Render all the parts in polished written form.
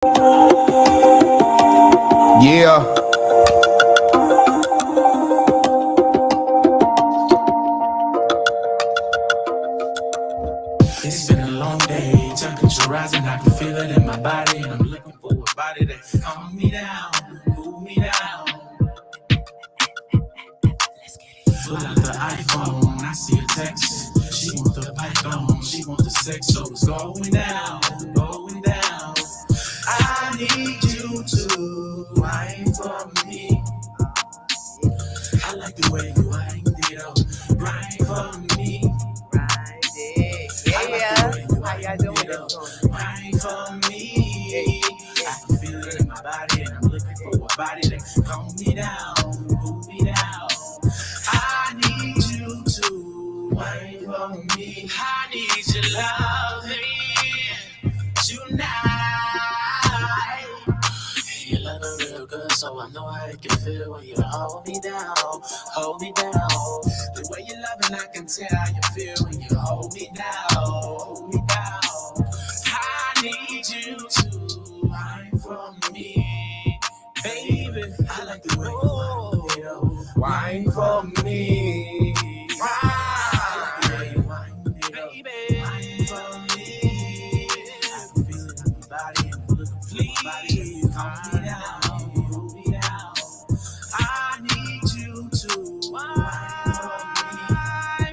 Yeah. It's been a long day, temperature rising, I can feel it in my body, and I'm looking for a body that calm me down, cool me down. Pull out the iPhone, I see a text. She want the python, she want the sex, so it's going down, going down. I need you to wine for me. I like the way you wind it up, wine for me. Yeah. How y'all doing this morning? Wine for me. I can feel it in my body, and I'm looking for a body that calm me down, cool me down. I need you to wine for me. I need your loving tonight. You love me real good, so I know how it can feel when you hold me down, hold me down. The way you love it, I can tell how you feel when you hold me down, hold me down. I need you to wine for me, baby. I like the way you wine for me. I like the way you wine, baby. Wine for me. I can feel it in my body, and I'm looking for a body. Calm me down, hold me down. I need you to wine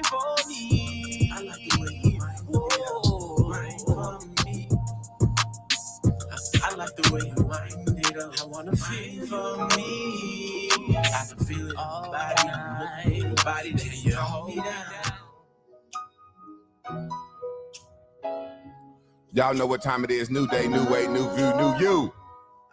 for me. I like the way you wine for me. I like the way you wind it up. I wanna feel for me. I can feel it in my body. I'm looking for the body that you hold me down. Y'all know what time it is. New day, new way, new view, new you.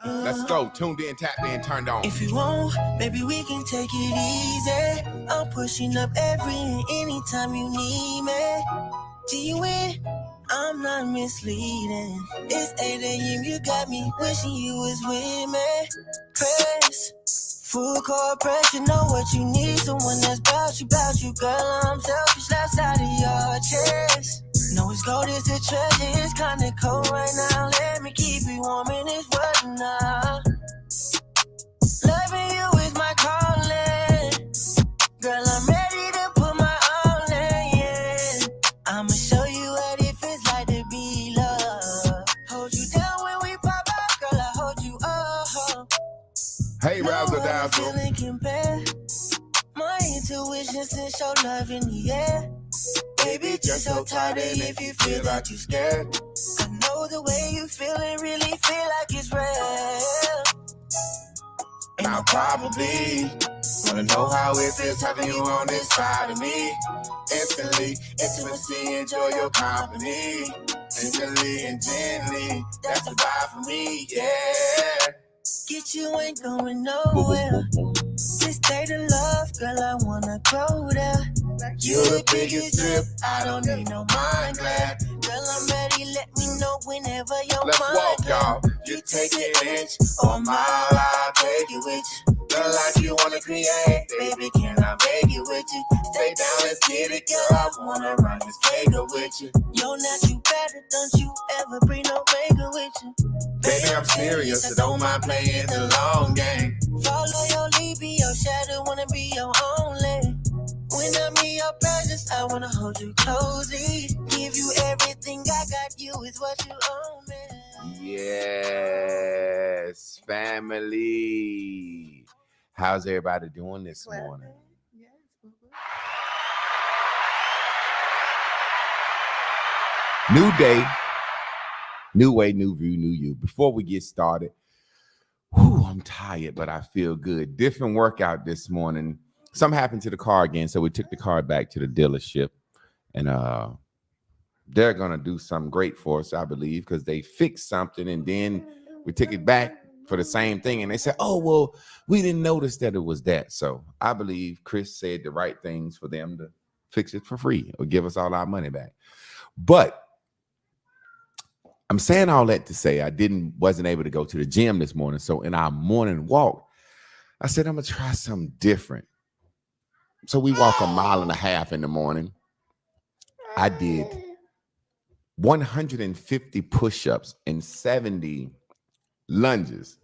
Let's go. Tuned in, tapped in, turned on. If you want, maybe we can take it easy. I'm pushing up every and anytime you need me. G-Win, I'm not misleading. It's 8 a.m., you got me wishing you was with me. Press, full court press, you know what you need. Someone that's bout you, girl. I'm selfish, left side of your chest. No, it's gold, it's a treasure, it's kinda cold right now. Let me keep you warm in this weather now. Loving you is my calling. Girl, I'm ready to put my all in, yeah. I'ma show you what it feels like to be loved. Hold you down when we pop out, girl, I hold you up. Hey, Razzle No Dazzle. feeling compare. My intuition says your love in the air. Baby, just so tired if you feel that you scared. I know the way you feel it really feel like it's real. And I probably wanna know how it feels having you on this side of me. Instantly, intimacy, enjoy your company. Instantly and gently, that's the vibe for me, yeah. Get you ain't going nowhere. This day to love, girl, I wanna go there. You the biggest drip, I don't need no mind glad. Girl, I'm ready, let me know whenever you're let's walk, y'all. You take an inch or a mile, I'll take it with you. The life you wanna create, baby, can I make it with you? Stay down, let's get it, girl, I wanna ride this Kager with you. Yo, now you better, don't you ever bring no Kager with you. Baby, I'm serious, so don't mind playing the long game. Follow your lead, be your shadow, wanna be your only. When I'm in your presence, I wanna hold you closely. Give you everything I got, you is what you owe me. Yes, family. How's everybody doing this morning? New day, new way, new view, new you. Before we get started, I'm tired, but I feel good. Different workout this morning. Something happened to the car again, so we took the car back to the dealership, and they're gonna do something great for us, I believe, because they fixed something, and then we took it back for the same thing, and they said, "Oh, well, we didn't notice that it was that." So I believe Chris said the right things for them to fix it for free or give us all our money back. But I'm saying all that to say I wasn't able to go to the gym this morning. So in our morning walk, I said, I'm gonna try something different. So we walk 1.5 miles in the morning. I did 150 push-ups and 70 lunges.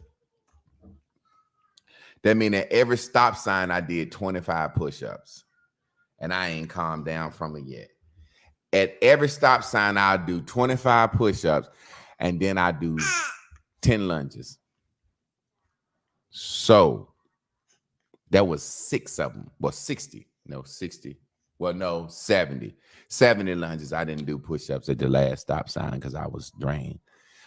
That means at every stop sign, I did 25 push-ups. And I ain't calmed down from it yet. At every stop sign, I'll do 25 push-ups. And then I do 10 lunges. So that was 6 of them. Well, 60. No, 60. Well, no, 70. 70 lunges. I didn't do push-ups at the last stop sign because I was drained.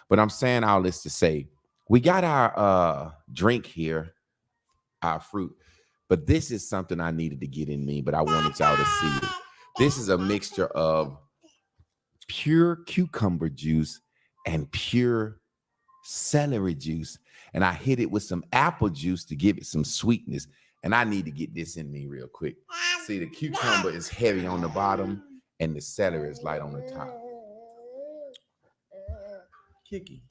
But I'm saying all this to say, we got our drink here, our fruit. But this is something I needed to get in me, but I wanted y'all to see it. This is a mixture of pure cucumber juice and pure celery juice. And I hit it with some apple juice to give it some sweetness. And I need to get this in me real quick. See, the cucumber is heavy on the bottom and the celery is light on the top. Kiki.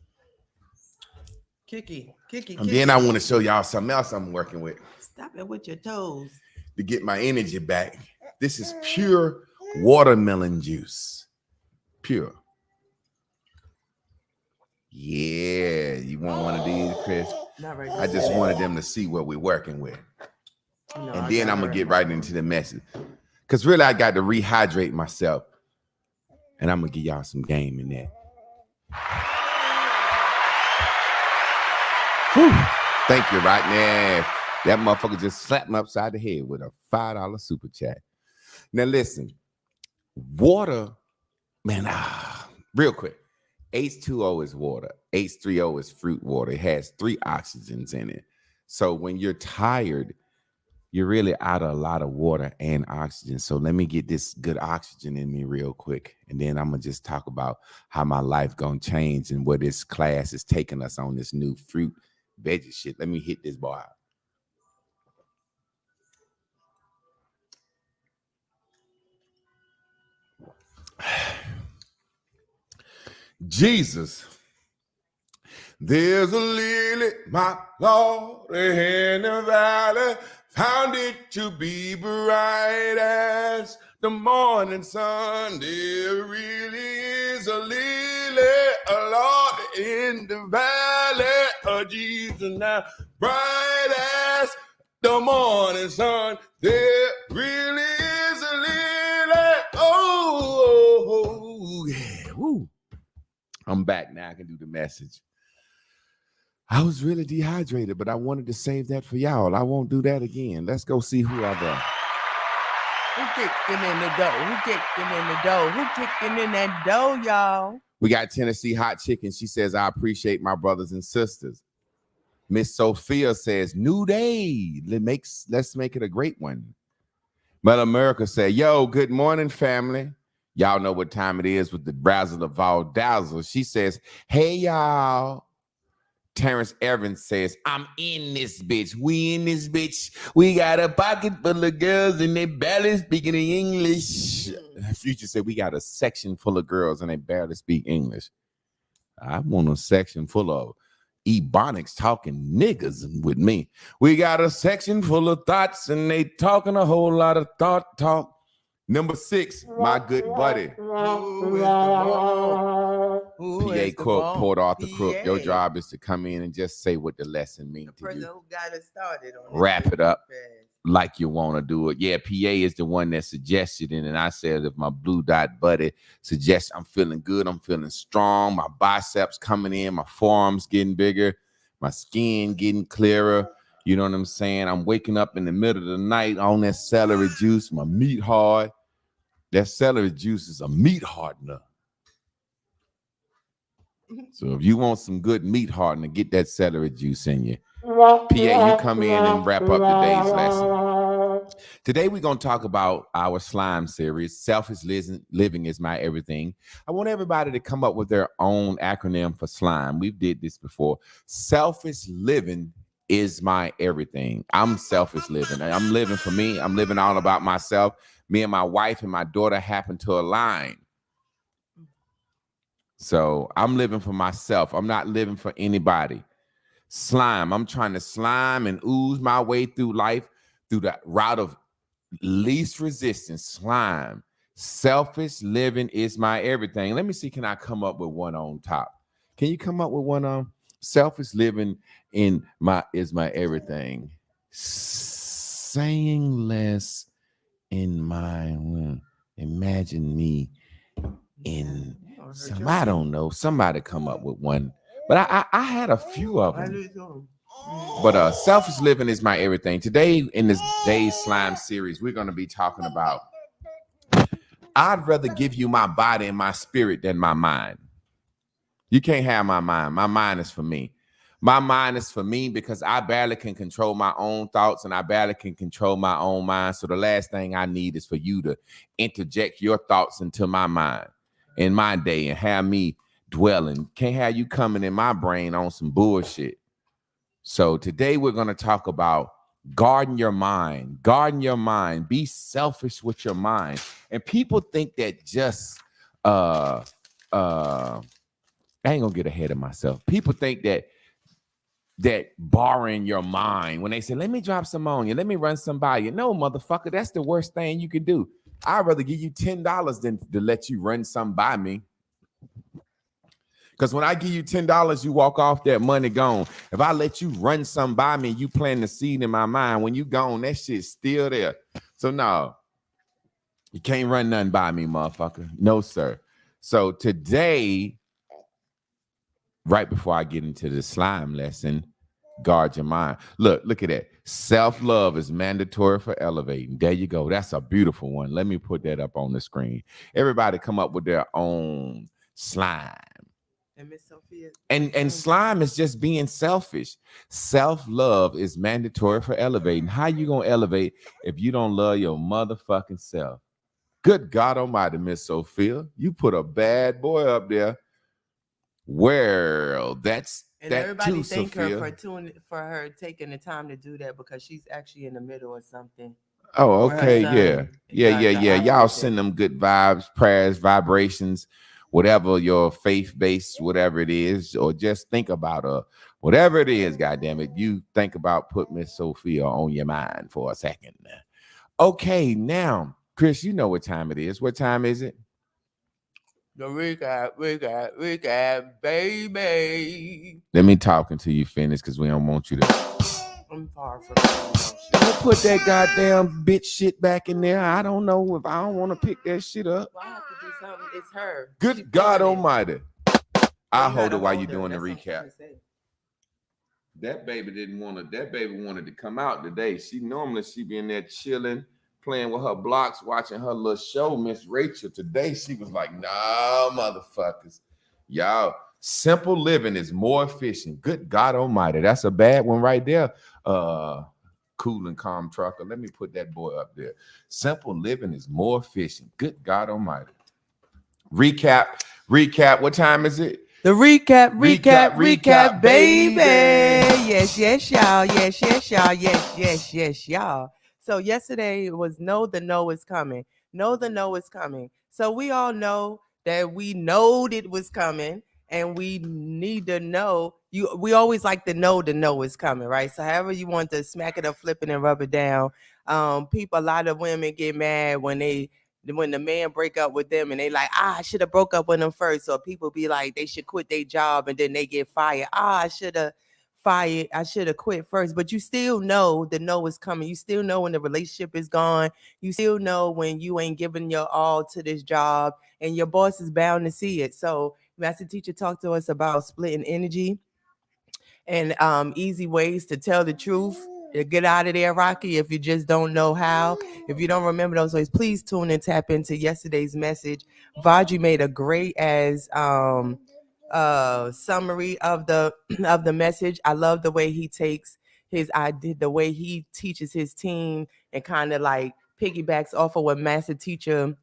And then I want to show y'all something else I'm working with. Stop it with your toes. To get my energy back. This is pure watermelon juice. Pure. Yeah, you want one of these, Chris? Not right I just wanted them to see what we're working with. No, And then I'm going to get right into the message. Because really, I got to rehydrate myself. And I'm going to give y'all some game in there. Whew. Thank you right now. That motherfucker just slapped me upside the head with a $5 super chat. Now listen, water, man, real quick. H2O is water. H3O is fruit water. It has 3 oxygens in it. So when you're tired, you're really out of a lot of water and oxygen. So let me get this good oxygen in me real quick. And then I'm going to just talk about how my life going to change and where this class is taking us on this new fruit veggie shit. Let me hit this bar out. Jesus, there's a lily, my Lord, in the valley, found it to be bright as the morning sun. There really is a lily, a Lord, in the valley of Jesus now, bright as the morning sun. There really is a lily. Oh, yeah. Woo. I'm back now. I can do the message. I was really dehydrated, but I wanted to save that for y'all. I won't do that again. Let's go see who I got. Who kicked him in the dough? Who kicked him in the dough? Who kicked him in that dough, y'all? We got Tennessee Hot Chicken. She says, I appreciate my brothers and sisters. Miss Sophia says, new day. Let's make it a great one. But America said, yo, good morning, family. Y'all know what time it is with the Brazzle of Valdazzle. She says, hey, y'all. Terrence Evans says, I'm in this bitch. We in this bitch. We got a pocket full of girls and they barely speaking English. Future said, we got a section full of girls and they barely speak English. I want a section full of Ebonics talking niggas with me. We got a section full of thoughts and they talking a whole lot of thought talk. Number 6, my good buddy. PA Cook, Port Arthur Crook. Your job is to come in and just say what the lesson means to you. Who got it started on wrap it up like you want to do it. Yeah, PA is the one that suggested it. And I said, if my blue dot buddy suggests I'm feeling good, I'm feeling strong, my biceps coming in, my forearms getting bigger, my skin getting clearer. You know what I'm saying? I'm waking up in the middle of the night on that celery juice, my meat hard. That celery juice is a meat hardener. So if you want some good meat hardener, get that celery juice in you. PA, you come in and wrap up today's lesson. Today we're going to talk about our slime series, Selfish Living is My Everything. I want everybody to come up with their own acronym for slime. We've did this before. Selfish living is my everything. I'm selfish living. I'm living for me. I'm living all about myself. Me and my wife and my daughter happen to align. So I'm living for myself. I'm not living for anybody. Slime. I'm trying to slime and ooze my way through life through the route of least resistance. Slime. Selfish living is my everything. Let me see. Can I come up with one on top? Can you come up with one on? Selfish living is my everything. Saying less in my imagine me in some, I don't know. Somebody come up with one. But I had a few of them. But selfish living is my everything. Today in this Day's Slime series, we're going to be talking about I'd rather give you my body and my spirit than my mind. You can't have my mind. My mind is for me. My mind is for me because I barely can control my own thoughts and I barely can control my own mind. So the last thing I need is for you to interject your thoughts into my mind in my day and have me dwelling. Can't have you coming in my brain on some bullshit. So today we're going to talk about guarding your mind. Guarding your mind. Be selfish with your mind. And people think that just I ain't gonna get ahead of myself. People think that borrowing your mind, when they say, let me drop some on you, let me run some by you. No, motherfucker, that's the worst thing you could do. I'd rather give you $10 than to let you run some by me. Because when I give you $10, you walk off, that money gone. If I let you run some by me, you plant the seed in my mind. When you gone, that shit's still there. So no, you can't run nothing by me, motherfucker. No, sir. So today, right before I get into the slime lesson, guard your mind. Look at that. Self-love is mandatory for elevating. There you go. That's a beautiful one. Let me put that up on the screen. Everybody come up with their own slime. And Miss Sophia. And slime is just being selfish. Self-love is mandatory for elevating. How you gonna elevate if you don't love your motherfucking self? Good God Almighty, Miss Sophia, you put a bad boy up there. Well, that's and that everybody too, thank Sophia. her for her taking the time to do that because she's actually in the middle of something. Oh, For her okay, son, yeah. Y'all opposite. send them good vibes, prayers, vibrations, whatever your faith-based, whatever it is, or just think about whatever it is, goddamn it. You think about put Miss Sophia on your mind for a second. Okay, now, Chris, you know what time it is. What time is it? The recap, baby. Let me talk until you finish because we don't want you to. I'm far from it. Don't put that goddamn bitch shit back in there. I don't know if I don't want to pick that shit up. Well, I have to do something. It's her. Good She God feeling it. Almighty. I'll You hold gotta it while you're hold her. doing the That's what I'm recap. trying to say. That baby wanted to come out today. She be in there chilling, playing with her blocks, watching her little show, Miss Rachel. Today she was like, nah, motherfuckers. Y'all, simple living is more efficient. Good God Almighty. That's a bad one right there. Cool and calm trucker. Let me put that boy up there. Simple living is more efficient. Good God Almighty. Recap. What time is it? The recap, Recap, baby. baby. Yes, y'all. Yes, y'all. So yesterday was Know the No is Coming. Know the No is coming. So we all know that we knowed it was coming, and we need to know. We always like to know the no is coming, right? So however you want to smack it up, flip it, and rub it down. A lot of women get mad when the man break up with them and they like, I should have broke up with them first. So people be like, they should quit their job and then they get fired. I should have quit first. But you still know the no is coming. You still know when the relationship is gone. You still know when you ain't giving your all to this job, and your boss is bound to see it. So Master Teacher talked to us about splitting energy and easy ways to tell the truth. Get out of there, Rocky, if you just don't know how. If you don't remember those ways, please tune and tap into yesterday's message. Vajri made a great as summary of the message. I love the way he takes his idea, the way he teaches his team, and kind of like piggybacks off of what Master Teacher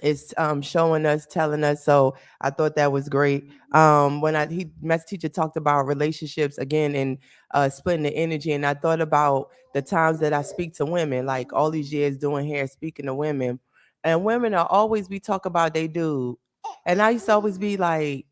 is showing us, telling us. So I thought that was great. Master Teacher talked about relationships again and splitting the energy, and I thought about the times that I speak to women, like all these years doing hair, speaking to women, and women are always be talking about they dude, and I used to always be like,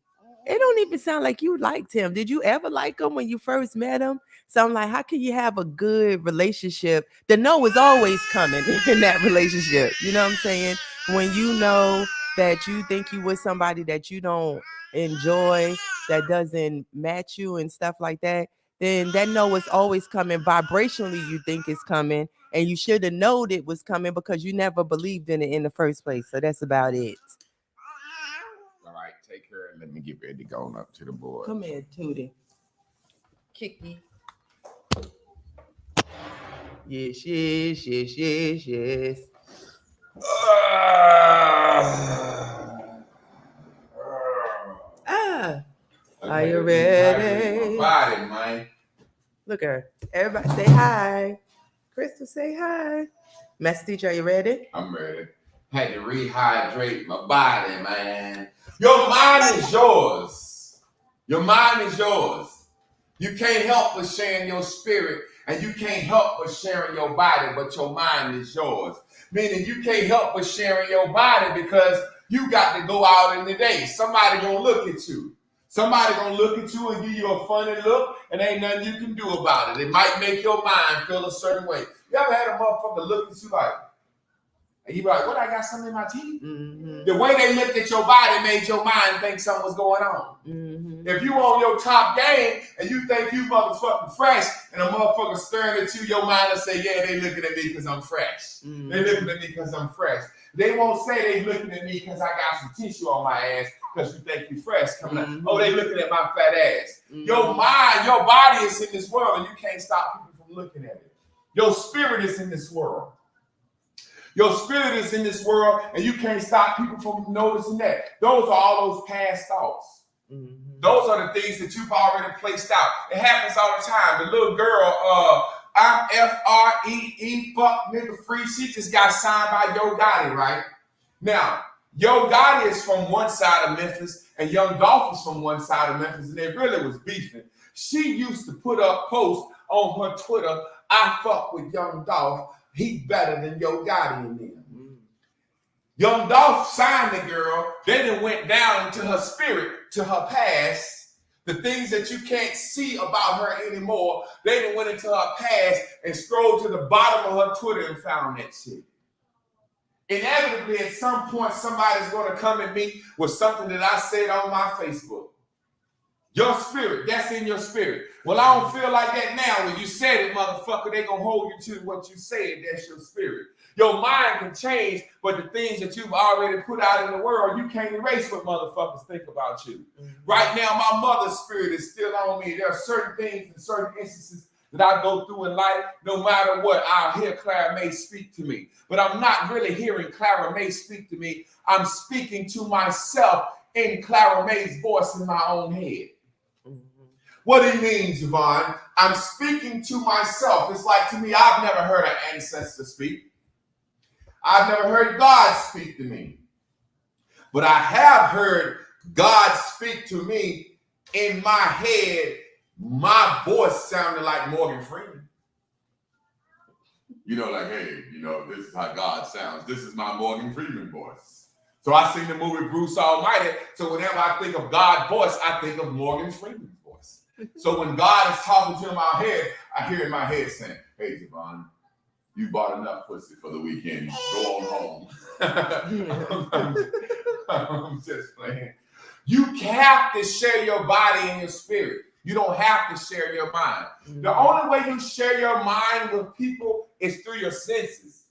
it don't even sound like you liked him. Did you ever like him when you first met him? So I'm like, how can you have a good relationship? The no is always coming in that relationship. You know what I'm saying? When you know that you think you with somebody that you don't enjoy, that doesn't match you and stuff like that, then that no is always coming. Vibrationally, you think it's coming, and you should have known it was coming because you never believed in it in the first place. So that's about it. All right, take her and let me get ready to go on up to the board. Come here, Tootie. Kiki. Yes, yes, yes, yes, yes. Are you ready? My body, man. Look at her. Everybody say hi. Crystal, say hi. Master teacher, are you ready? I'm ready. Had to rehydrate my body, man. Your mind is yours. Your mind is yours. You can't help but sharing your spirit, and you can't help but sharing your body, but your mind is yours. Meaning you can't help but sharing your body because you got to go out in the day. Somebody gonna look at you. Somebody gonna look at you and give you a funny look, and ain't nothing you can do about it. It might make your mind feel a certain way. You ever had a motherfucker look at you like, and you be like, what, I got something in my teeth? Mm-hmm. The way they looked at your body made your mind think something was going on. Mm-hmm. If you on your top game and you think you motherfucking fresh and a motherfucker staring at you, your mind will say, yeah, they looking at me because I'm fresh. Mm-hmm. They looking at me because I'm fresh. They won't say they looking at me because I got some tissue on my ass because you think you fresh coming Mm-hmm. out. Oh, they looking at my fat ass. Mm-hmm. Your mind, your body is in this world and you can't stop people from looking at it. Your spirit is in this world. Your spirit is in this world and you can't stop people from noticing that. Those are all those past thoughts. Mm-hmm. Those are the things that you've already placed out. It happens all the time. The little girl, I'm F-R-E-E, fuck nigga free. She just got signed by Yo Gotti, right? Now, Yo Gotti is from one side of Memphis and Young Dolph is from one side of Memphis, and they really was beefing. She used to put up posts on her Twitter, I fuck with Young Dolph. He better than Yo Gotti in them. Mm. Young Dolph signed the girl. They then went down into her spirit, to her past. The things that you can't see about her anymore. They then went into her past and scrolled to the bottom of her Twitter and found that shit. Inevitably, at some point, somebody's going to come at me with something that I said on my Facebook. Your spirit, that's in your spirit. Well, I don't feel like that now. When you said it, motherfucker, they gonna hold you to what you said. That's your spirit. Your mind can change, but the things that you've already put out in the world, you can't erase what motherfuckers think about you. Mm-hmm. Right now, my mother's spirit is still on me. There are certain things and certain instances that I go through in life. No matter what, I'll hear Clara May speak to me. But I'm not really hearing Clara May speak to me. I'm speaking to myself in Clara May's voice in my own head. What do you mean, Javon? I'm speaking to myself. It's like, to me, I've never heard an ancestor speak. I've never heard God speak to me. But I have heard God speak to me in my head. My voice sounded like Morgan Freeman. You know, like, hey, you know, this is how God sounds. This is my Morgan Freeman voice. So I seen the movie Bruce Almighty. So whenever I think of God's voice, I think of Morgan Freeman's voice. So when God is talking to my head, I hear in my head saying, hey, Javon, you bought enough pussy for the weekend. Go on home. I'm just playing. You have to share your body and your spirit. You don't have to share your mind. Mm-hmm. The only way you share your mind with people is through your senses.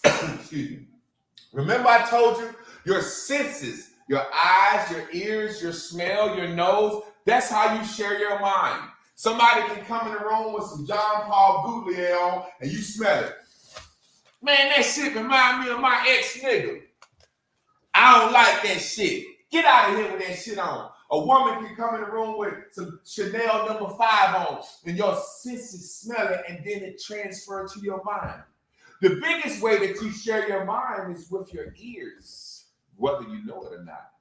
Excuse me. Remember I told you your senses, your eyes, your ears, your smell, your nose, that's how you share your mind. Somebody can come in the room with some John Paul Goulier on and you smell it. Man, that shit remind me of my ex-nigga. I don't like that shit. Get out of here with that shit on. A woman can come in the room with some Chanel No. 5 on and your senses smell it and then it transfers to your mind. The biggest way that you share your mind is with your ears, whether you know it or not.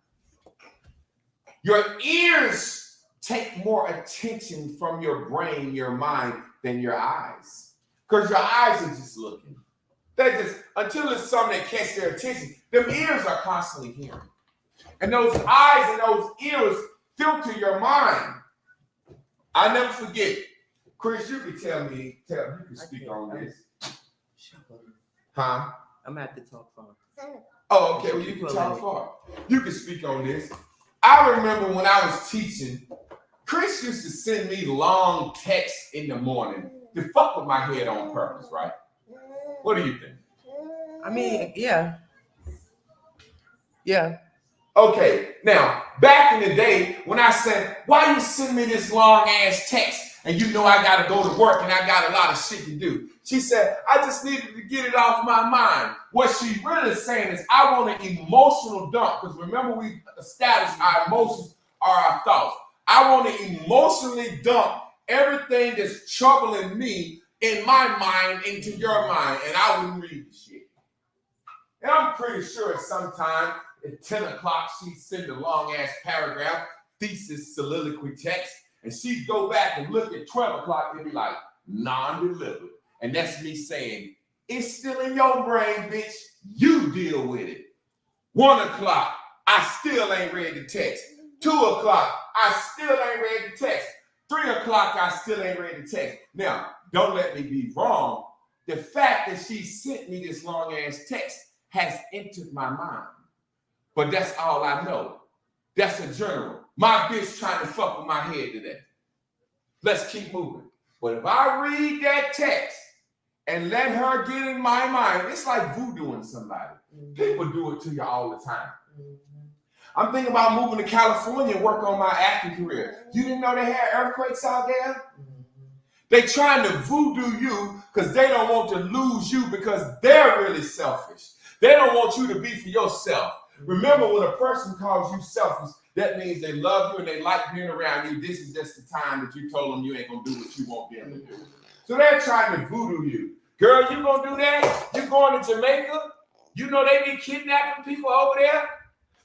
Your ears take more attention from your brain, your mind, than your eyes. Because your eyes are just looking. They just, until it's something that catches their attention, them ears are constantly hearing. And those eyes and those ears filter your mind. I never forget. Chris, you can tell me, you can speak on this. Huh? I'm gonna have to talk for him. Oh, okay. Well, you can talk for it. You can speak on this. I remember when I was teaching, Chris used to send me long texts in the morning to fuck with my head on purpose, right? What do you think? I mean, yeah. Yeah. Okay, now, back in the day, when I said, why you send me this long-ass text and you know I got to go to work and I got a lot of shit to do? She said, I just needed to get it off my mind. What she really saying is, I want an emotional dump, because remember we established our emotions are our thoughts. I want to emotionally dump everything that's troubling me in my mind into your mind, and I wouldn't read the shit. And I'm pretty sure sometime at 10 o'clock, she'd send a long-ass paragraph, thesis, soliloquy text, and she'd go back and look at 12 o'clock and be like, non-delivered. And that's me saying, it's still in your brain, bitch. You deal with it. 1 o'clock, I still ain't read the text. 2 o'clock, I still ain't read the text. 3 o'clock, I still ain't read the text. Now, don't let me be wrong. The fact that she sent me this long-ass text has entered my mind. But that's all I know. That's a general. My bitch trying to fuck with my head today. Let's keep moving. But if I read that text and let her get in my mind, it's like voodooing somebody. People do it to you all the time. I'm thinking about moving to California and work on my acting career. You didn't know they had earthquakes out there? They trying to voodoo you because they don't want to lose you because they're really selfish. They don't want you to be for yourself. Remember, when a person calls you selfish, that means they love you and they like being around you. This is just the time that you told them you ain't going to do what you want them to do. So they're trying to voodoo you. Girl, you going to do that? You going to Jamaica? You know they be kidnapping people over there?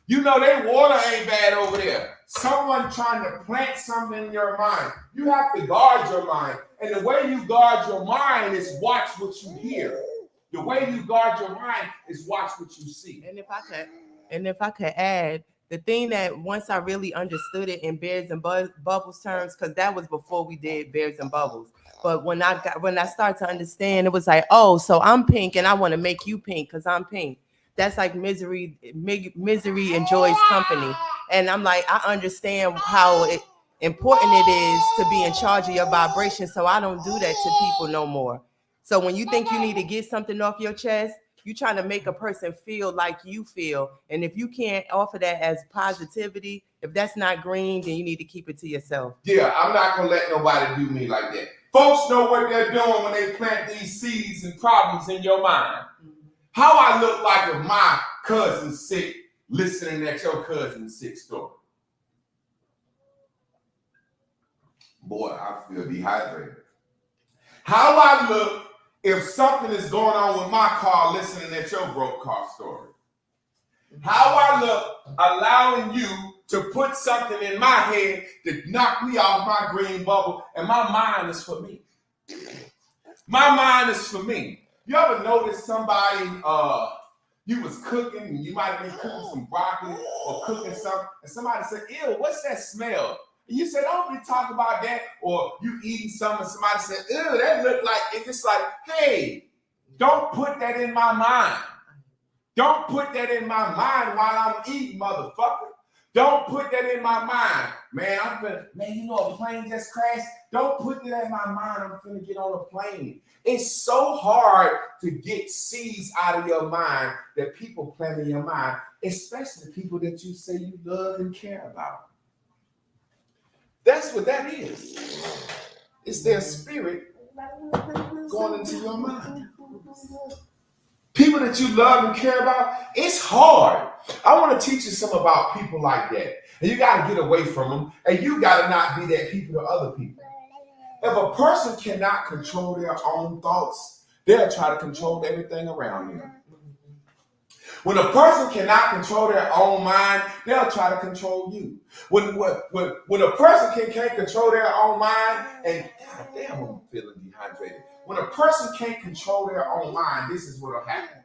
You know their water ain't bad over there. Someone trying to plant something in your mind. You have to guard your mind. And the way you guard your mind is watch what you hear. The way you guard your mind is watch what you see. And if I could add, the thing that once I really understood it in Bears and Bubbles terms, because that was before we did Bears and Bubbles. But when I started to understand, it was like, oh, so I'm pink and I want to make you pink because I'm pink. That's like misery enjoys company. And I'm like, I understand how important it is to be in charge of your vibration. So I don't do that to people no more. So when you think you need to get something off your chest, you're trying to make a person feel like you feel. And if you can't offer that as positivity, if that's not green, then you need to keep it to yourself. Yeah, I'm not going to let nobody do me like that. Folks know what they're doing when they plant these seeds and problems in your mind. How I look like if my cousin's sick, listening at your cousin's sick story. Boy, I feel dehydrated. How I look if something is going on with my car, listening at your broke car story. How I look allowing you to put something in my head to knock me off my green bubble, and my mind is for me. My mind is for me. You ever notice somebody, you was cooking, and you might have been cooking some broccoli or cooking something, and somebody said, ew, what's that smell? And you said, don't be talking about that. Or you eating something, and somebody said, ew, that looked like, it's just like, hey, don't put that in my mind. Don't put that in my mind while I'm eating, motherfucker. Don't put that in my mind. Man, you know a plane just crashed? Don't put that in my mind. I'm finna get on a plane. It's so hard to get seeds out of your mind that people plant in your mind, especially people that you say you love and care about. That's what that is. It's their spirit going into your mind. People that you love and care about, it's hard. I want to teach you something about people like that. And you got to get away from them. And you got to not be that people to other people. If a person cannot control their own thoughts, they'll try to control everything around them. When a person cannot control their own mind, they'll try to control you. When a person can't control their own mind, and goddamn, I'm feeling dehydrated. When a person can't control their own mind, this is what'll happen.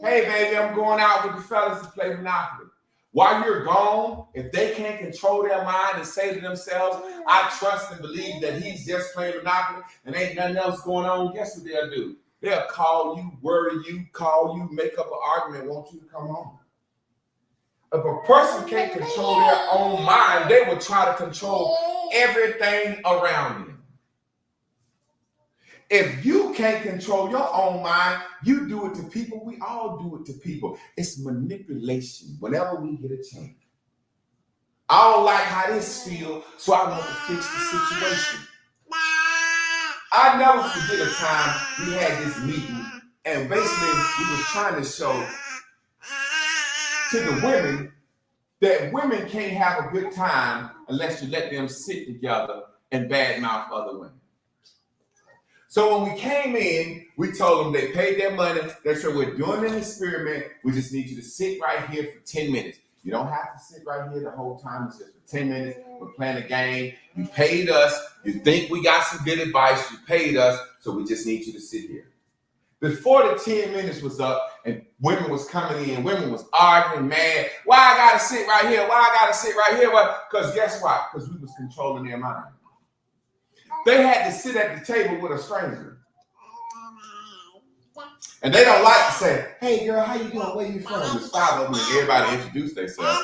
Hey, baby, I'm going out with the fellas to play Monopoly. While you're gone, if they can't control their mind and say to themselves, I trust and believe that he's just playing Monopoly and ain't nothing else going on, guess what they'll do? They'll call you, worry you, call you, make up an argument, want you to come home. If a person can't control their own mind, they will try to control everything around them. If you can't control your own mind, you do it to people. We all do it to people. It's manipulation whenever we get a chance. I don't like how this feels, so I want to fix the situation. I never forget a time we had this meeting, and basically we was trying to show to the women that women can't have a good time unless you let them sit together and badmouth other women. So when we came in, we told them they paid their money. They said, we're doing an experiment. We just need you to sit right here for 10 minutes. You don't have to sit right here the whole time. It's just for 10 minutes. We're playing a game. You paid us. You think we got some good advice. You paid us. So we just need you to sit here. Before the 10 minutes was up and women was coming in, women was arguing, mad. Why I got to sit right here? Why I got to sit right here? Because guess what? Because we was controlling their mind. They had to sit at the table with a stranger. And they don't like to say, hey, girl, how you doing? Where you from? There's 5 of them and everybody introduce themselves.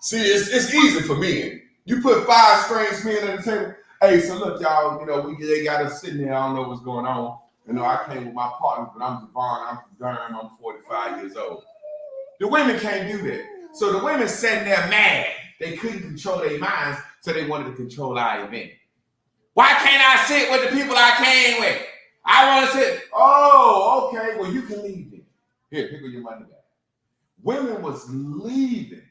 See, it's easy for men. You put 5 strange men at the table. Hey, so look, y'all, they got us sitting there. I don't know what's going on. I came with my partner, but I'm Javon. I'm from Durham. I'm 45 years old. The women can't do that. So the women sitting there mad. They couldn't control their minds, so they wanted to control our event. Why can't I sit with the people I came with? I want to sit. Oh, okay. Well, you can leave then. Here, pick up your money back. Women was leaving,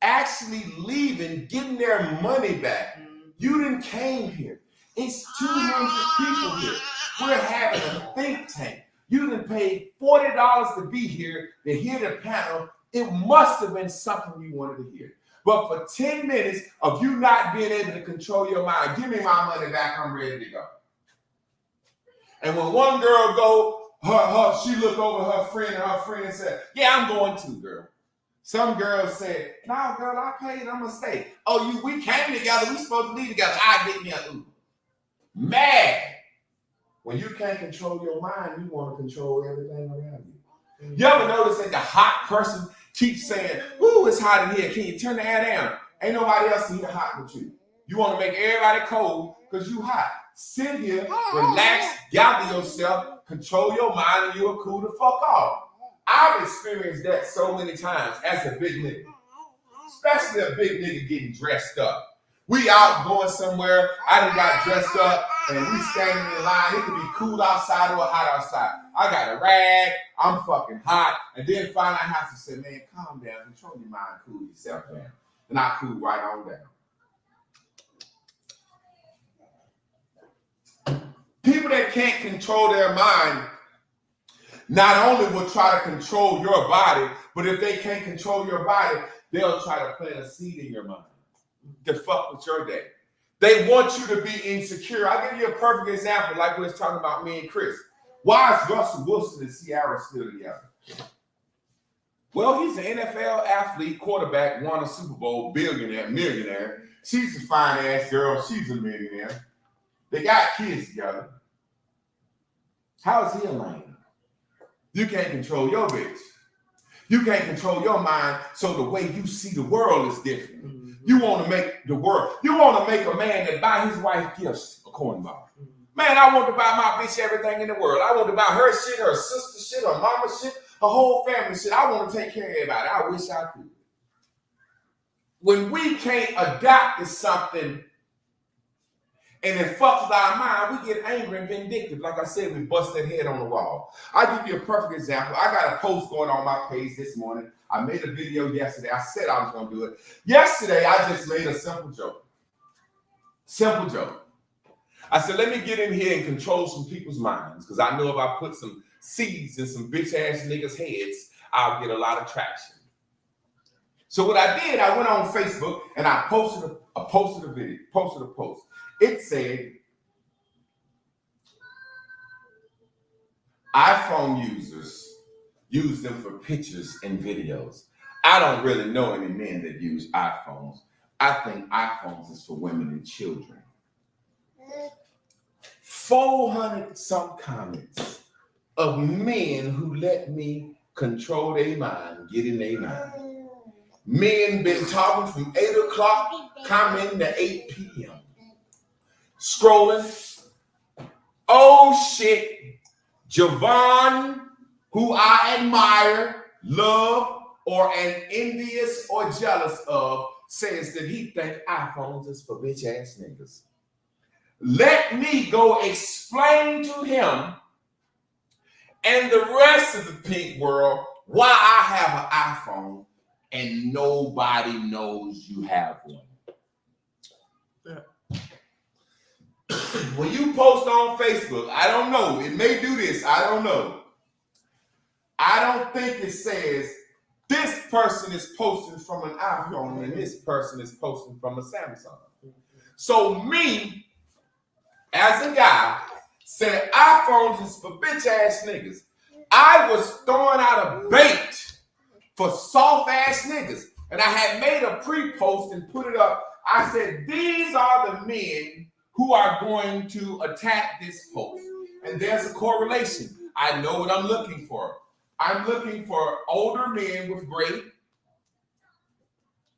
actually leaving, getting their money back. You didn't came here. It's 200 people here. We're having a think tank. You done paid $40 to be here to hear the panel. It must have been something you wanted to hear. But for 10 minutes of you not being able to control your mind, give me my money back, I'm ready to go. And when one girl she looked over her friend said, yeah, I'm going too, girl. Some girls said, no, girl, I paid, I'm gonna stay. Oh, we came together, we supposed to leave together. I get me an Uber. Mad. When you can't control your mind, you want to control everything around you. You ever notice that the hot person keeps saying, ooh, it's hot in here. Can you turn the air down? Ain't nobody else here hot but you. You want to make everybody cold because you hot. Sit here, relax, gather yourself, control your mind, and you're cool to fuck off. I've experienced that so many times as a big nigga. Especially a big nigga getting dressed up. We out going somewhere, I done got dressed up, and we standing in line. It could be cool outside or hot outside. I got a rag, I'm fucking hot, and then finally I have to say, man, calm down, control your mind, cool yourself down. And I cool right on down. People that can't control their mind not only will try to control your body, but if they can't control your body, they'll try to plant a seed in your mind to fuck with your day. They want you to be insecure. I'll give you a perfect example, like we was talking about me and Chris. Why is Russell Wilson and Ciara still together? Well, he's an NFL athlete, quarterback, won a Super Bowl, billionaire, millionaire. She's a fine-ass girl. She's a millionaire. They got kids together. How is he a lame? You can't control your bitch. You can't control your mind, so the way you see the world is different. Mm-hmm. You want to make the world. You want to make a man that buy his wife gifts a cornball. Mm-hmm. Man, I want to buy my bitch everything in the world. I want to buy her shit, her sister shit, her mama shit, her whole family shit. I want to take care of everybody. I wish I could. When we can't adapt to something and it fucks with our mind, we get angry and vindictive. Like I said, we bust that head on the wall. I'll give you a perfect example. I got a post going on my page this morning. I made a video yesterday. I said I was going to do it. Yesterday, I just made a simple joke. Simple joke. I said, let me get in here and control some people's minds, because I know if I put some seeds in some bitch-ass niggas' heads, I'll get a lot of traction. So what I did, I went on Facebook and I posted a post. It said, iPhone users use them for pictures and videos. I don't really know any men that use iPhones. I think iPhones is for women and children. 400 some comments of men who let me control their mind, get in their mind. Men been talking from 8 o'clock, commenting to 8 p.m. Scrolling. Oh shit. Javon, who I admire, love, or am envious or jealous of, says that he think iPhones is for bitch ass niggas. Let me go explain to him and the rest of the pink world why I have an iPhone and nobody knows you have one. When you post on Facebook, I don't know, it may do this, I don't know. I don't think it says this person is posting from an iPhone and this person is posting from a Samsung. So me, as a guy, said iPhones is for bitch ass niggas. I was throwing out a bait for soft ass niggas. And I had made a pre-post and put it up. I said, these are the men who are going to attack this post. And there's a correlation. I know what I'm looking for. I'm looking for older men with gray,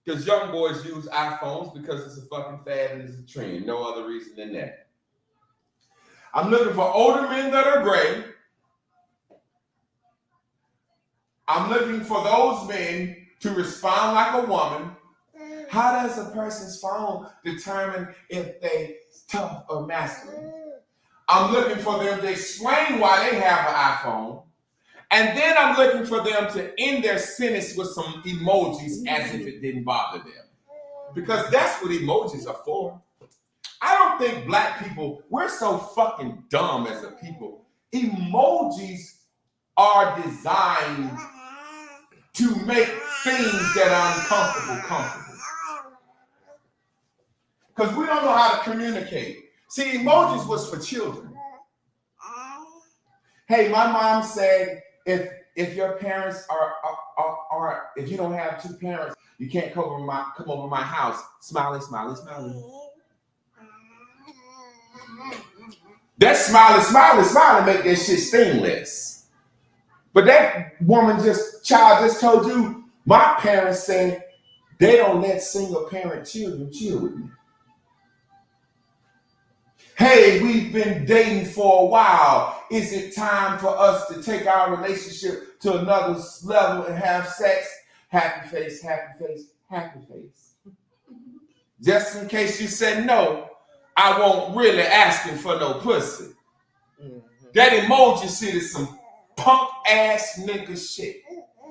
because young boys use iPhones because it's a fucking fad and it's a trend. No other reason than that. I'm looking for older men that are gray. I'm looking for those men to respond like a woman. How does a person's phone determine if they tough or masculine? I'm looking for them to explain why they have an iPhone. And then I'm looking for them to end their sentence with some emojis as if it didn't bother them. Because that's what emojis are for. I don't think black people, we're so fucking dumb as a people. Emojis are designed to make things that are uncomfortable comfortable. Because we don't know how to communicate. See, emojis was for children. Hey, my mom said, if your parents are if you don't have two parents, you can't come over my house. Smiley, smiley, smiley. That smiley, smiley, smiley make that shit stingless. But that child just told you, my parents say they don't let single parent children chill with me. Hey, we've been dating for a while. Is it time for us to take our relationship to another level and have sex? Happy face, happy face, happy face. Just in case you said no, I won't really asking for no pussy. Mm-hmm. That emoji shit is some punk ass nigga shit.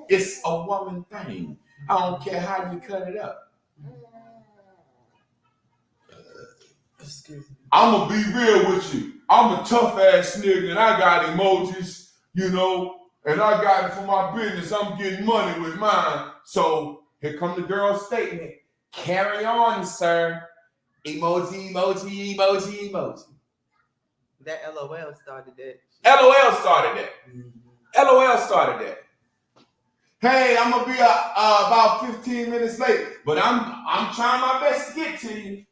It's a woman thing. I don't care how you cut it up. I'm gonna be real with you. I'm a tough ass nigga and I got emojis, and I got it for my business. I'm getting money with mine. So here come the girl's statement. Carry on, sir. Emoji, emoji, emoji, emoji. That LOL started that. LOL started that. Mm-hmm. LOL started that. Hey, I'm gonna be about 15 minutes late, but I'm trying my best to get to you.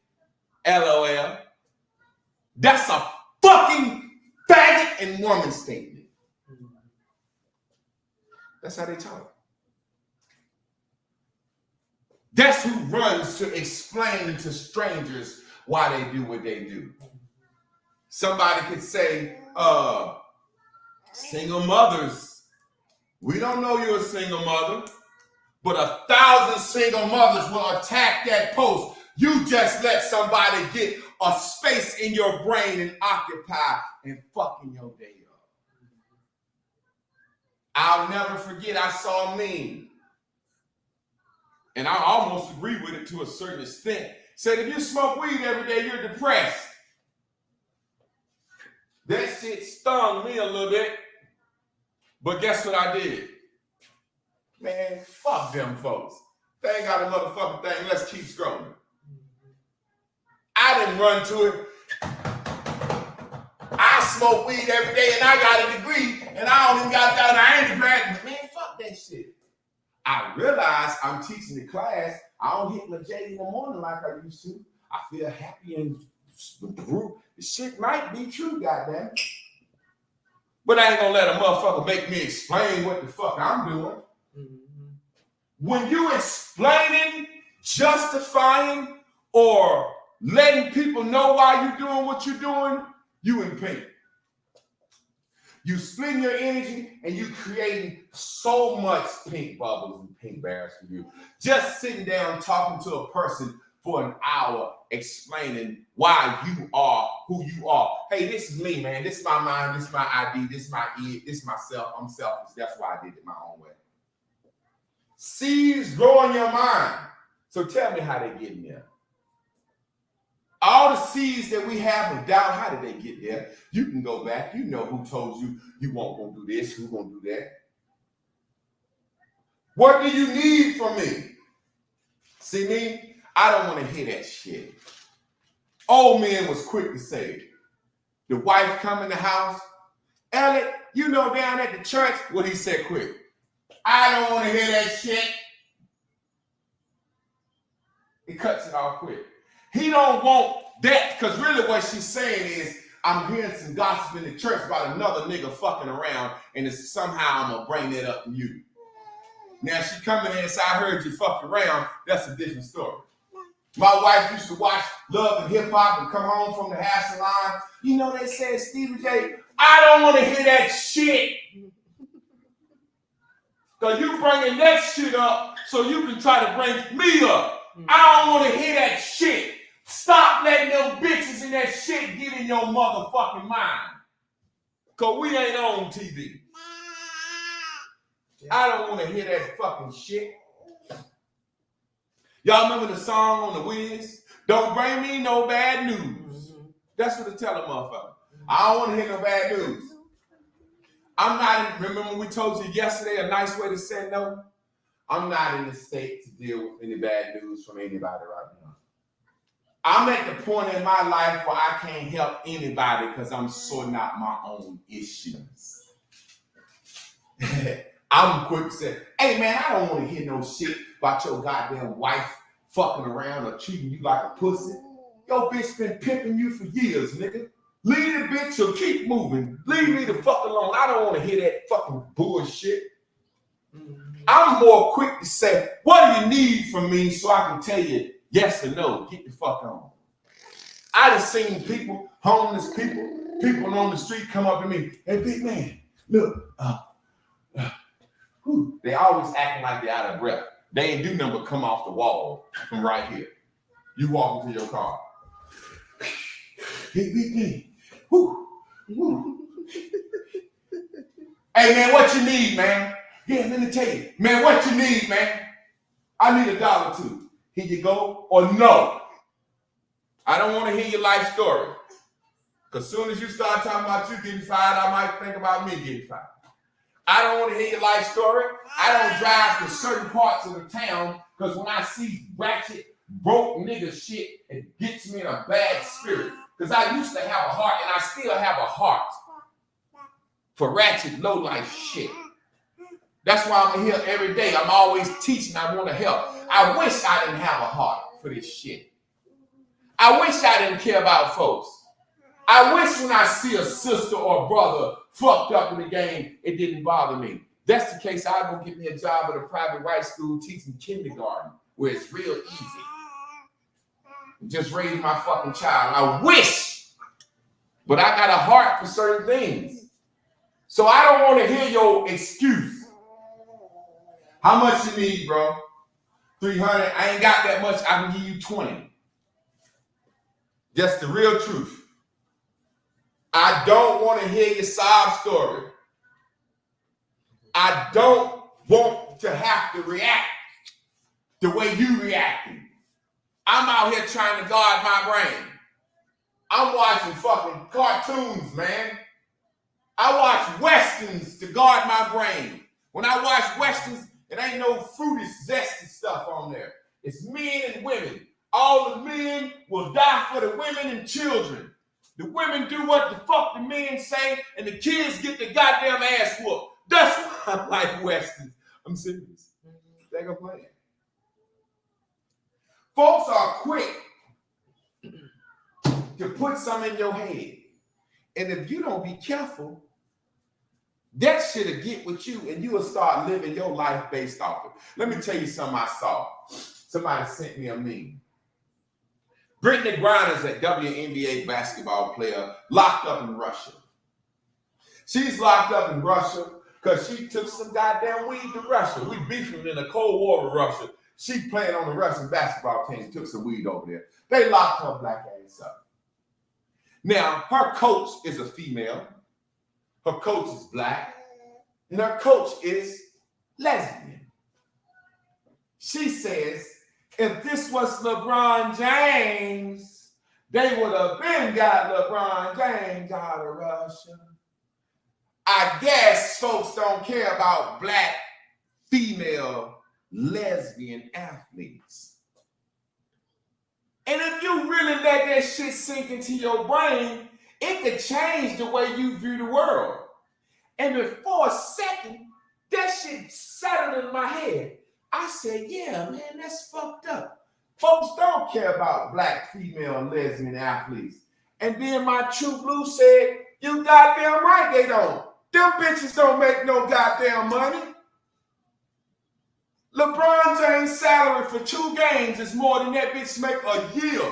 LOL. That's a fucking faggot and woman statement. That's how they talk. That's who runs to explain to strangers why they do what they do. Somebody could say, single mothers. We don't know you're a single mother, but 1,000 single mothers will attack that post. You just let somebody get a space in your brain and occupy and fucking your day up. I'll never forget, I saw a meme. And I almost agree with it to a certain extent. Said if you smoke weed every day, you're depressed. That shit stung me a little bit. But guess what I did? Man, fuck them folks. They ain't got a motherfucking thing. Let's keep scrolling. I didn't run to it. I smoke weed every day and I got a degree and I don't even got that. I ain't a graduate. Man, fuck that shit. I realize I'm teaching the class. I don't hit my J in the morning like I used to. I feel happy and The shit might be true, goddamn. But I ain't gonna let a motherfucker make me explain what the fuck I'm doing. Mhm. When you explaining, justifying, or letting people know why you're doing what you're doing, you in pink. You splitting your energy and you creating so much pink bubbles and pink bears for you. Just sitting down talking to a person for an hour explaining why you are who you are. Hey, this is me, man. This is my mind. This is my ID. This is my id. This is myself. I'm selfish. That's why I did it my own way. Seeds grow in your mind. So tell me how they get in there. All the seeds that we have of doubt, how did they get there? You can go back. You know who told you you won't go do this, who gonna do that. What do you need from me? See me? I don't want to hear that shit. Old man was quick to say, the wife come in the house, Elliot, you know down at the church, what he said quick. I don't want to hear that shit. He cuts it off quick. He don't want that, because really what she's saying is, I'm hearing some gossip in the church about another nigga fucking around, and it's somehow I'm going to bring that up to you. Now she come in and say, I heard you fucked around. That's a different story. My wife used to watch Love and Hip Hop and come home from the hair salon. You know they said Stevie J, I don't want to hear that shit. Because you bringing that shit up so you can try to bring me up. I don't want to hear that shit. Stop letting them bitches and that shit get in your motherfucking mind. Because we ain't on TV. I don't want to hear that fucking shit. Y'all remember the song on the Wiz? Don't bring me no bad news. That's what they tell a motherfucker. I don't want to hear no bad news. I'm not, remember we told you yesterday a nice way to say no? I'm not in the state to deal with any bad news from anybody right now. I'm at the point in my life where I can't help anybody because I'm sorting out my own issues. I'm quick to say, hey man, I don't want to hear no shit about your goddamn wife fucking around or treating you like a pussy. Your bitch been pimping you for years, nigga. Leave the bitch or keep moving. Leave me the fuck alone. I don't want to hear that fucking bullshit. I'm more quick to say, what do you need from me so I can tell you yes or no? Get the fuck on. I done seen people, homeless people on the street come up to me. Hey, big man, look, they always acting like they're out of breath. They ain't do nothing but come off the wall from right here. You walk into your car. Hey, big man. Woo. Woo. Hey, man, what you need, man? Yeah, let me tell you. Man, what you need, man? I need $1 or $2. Here you go, or no. I don't want to hear your life story. Because soon as you start talking about you getting fired, I might think about me getting fired. I don't want to hear your life story. I don't drive to certain parts of the town because when I see ratchet, broke nigga shit, it gets me in a bad spirit. Because I used to have a heart, and I still have a heart for ratchet, low-life shit. That's why I'm here every day. I'm always teaching. I want to help. I wish I didn't have a heart for this shit. I wish I didn't care about folks. I wish when I see a sister or brother fucked up in the game, it didn't bother me. That's the case, I'll go get me a job at a private white school teaching kindergarten where it's real easy. Just raise my fucking child. I wish, but I got a heart for certain things. So I don't want to hear your excuse. How much you need, bro? 300. I ain't got that much. I can give you 20. Just the real truth. I don't want to hear your sob story. I don't want to have to react the way you reacting. I'm out here trying to guard my brain. I'm watching fucking cartoons, man. I watch Westerns to guard my brain. When I watch Westerns, it ain't no fruity, zesty stuff on there. It's men and women. All the men will die for the women and children. The women do what the fuck the men say, and the kids get the goddamn ass whooped. That's why I like Westerns. I'm serious. They gonna play it. Folks are quick to to put some in your head. And if you don't be careful, that shit'll get with you and you will start living your life based off it. Let me tell you something I saw. Somebody sent me a meme. Brittany Griner's a WNBA basketball player locked up in Russia. She's locked up in Russia because she took some goddamn weed to Russia. We beefing in the Cold War with Russia. She playing on the Russian basketball team, took some weed over there. They locked her black ass up. Now, her coach is a female. Her coach is black. And her coach is lesbian. She says, if this was LeBron James, they would have been got LeBron James out of Russia. I guess folks don't care about black female lesbian athletes. And if you really let that shit sink into your brain, it could change the way you view the world. And for a second, that shit settled in my head. I said, yeah, man, that's fucked up. Folks don't care about black female and lesbian athletes. And then my True Blue said, you goddamn right they don't. Them bitches don't make no goddamn money. LeBron James' salary for 2 games is more than that bitch make a year.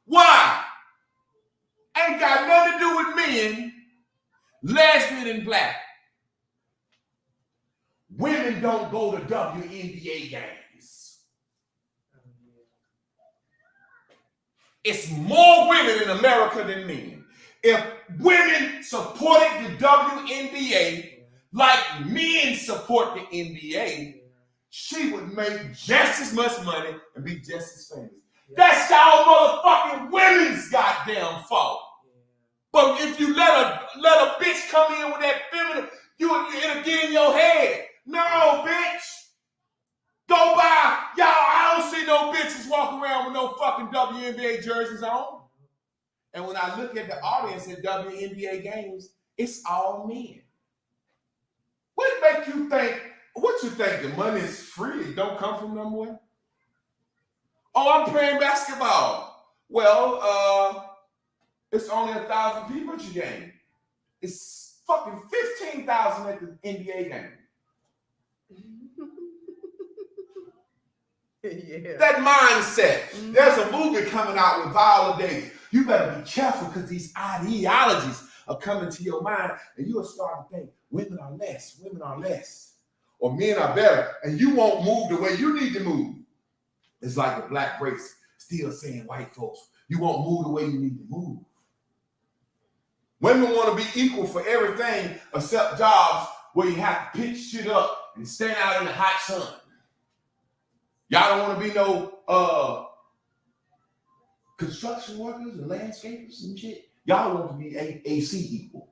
Why? Ain't got nothing to do with men, lesbian and black. Women don't go to WNBA games. It's more women in America than men. If women supported the WNBA like men support the NBA, she would make just as much money and be just as famous. That's y'all motherfucking women's goddamn fault. But if you let a bitch come in with that feminine, it'll get in your head. No, bitch. Go by. Y'all, I don't see no bitches walking around with no fucking WNBA jerseys on. And when I look at the audience at WNBA games, it's all men. What make you think, what you think, the money is free? It don't come from nowhere? Oh, I'm playing basketball. Well, it's only 1,000 people at your game. It's fucking 15,000 at the NBA game. Yeah. That mindset. There's a movie coming out with Viola Davis. You better be careful because these ideologies are coming to your mind and you'll start to think women are less, or men are better, and you won't move the way you need to move. It's like the black race still saying white folks, you won't move the way you need to move. Women want to be equal for everything except jobs where you have to pick shit up and stand out in the hot sun. Y'all don't want to be no construction workers and landscapers and shit. Y'all want to be AC equal.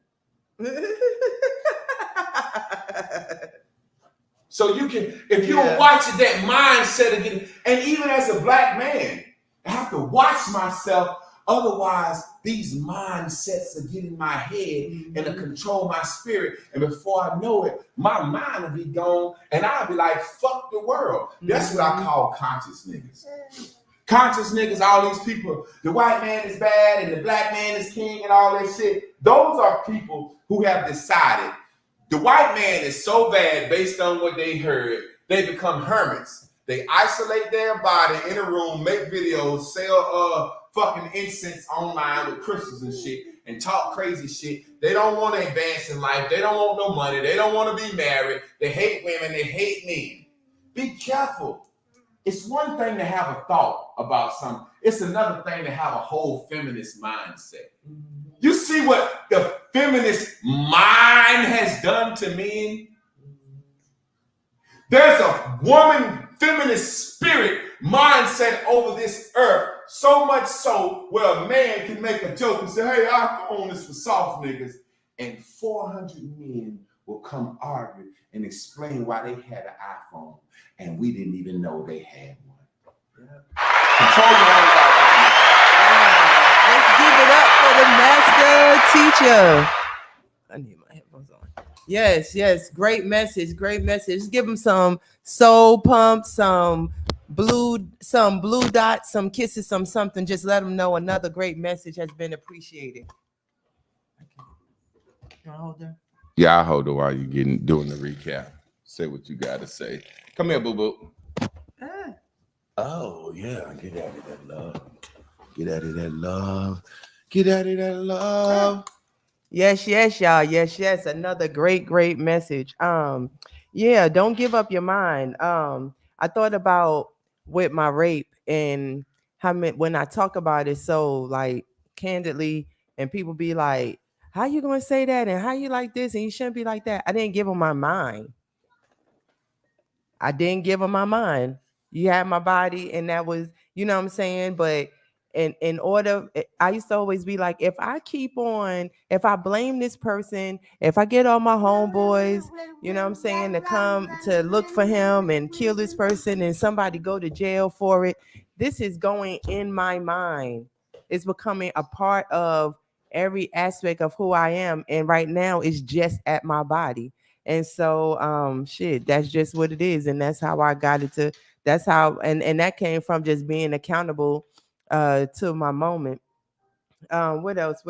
So you can, if you don't watch it, that mindset again, and even as a black man, I have to watch myself. Otherwise, these mindsets are getting in my head and to control my spirit. And before I know it, my mind will be gone and I'll be like, fuck the world. That's what I call conscious niggas. Conscious niggas, all these people, the white man is bad and the black man is king and all that shit. Those are people who have decided the white man is so bad based on what they heard, they become hermits. They isolate their body in a room, make videos, sell fucking incense online with crystals and shit, and talk crazy shit. They don't want to advance in life. They don't want no money. They don't want to be married. They hate women. They hate men. Be careful. It's one thing to have a thought about something. It's another thing to have a whole feminist mindset. You see what the feminist mind has done to men? There's a woman feminist spirit mindset over this earth, so much so where a man can make a joke and say, hey, iPhone is for soft niggas, and 400 men will come argue and explain why they had an iPhone and we didn't even know they had one. Control your own life. Let's give it up for the master teacher. I need my headphones on. Yes, great message. Give them some soul pump, some some blue dots, some kisses, some something. Just let them know another great message has been appreciated. You wanna hold her? Yeah, I hold it while you doing the recap. Say what you gotta say. Come here, boo boo. Oh yeah, get out of that love. Get out of that love. Get out of that love. Yes, y'all. Yes. Another great message. Yeah, don't give up your mind. I thought about with my rape and when I talk about it so like candidly, and people be like, "How you gonna say that? And how you like this? And you shouldn't be like that." I didn't give them my mind. I didn't give them my mind. You had my body, and that was, you know what I'm saying? But in order, I used to always be like, if I blame this person, if I get all my homeboys, you know what I'm saying, to come to look for him and kill this person and somebody go to jail for it, this is going in my mind. It's becoming a part of every aspect of who I am. And right now it's just at my body. And so shit, that's just what it is. And that's how I got it to, that's how, and that came from just being accountable to my moment. What else?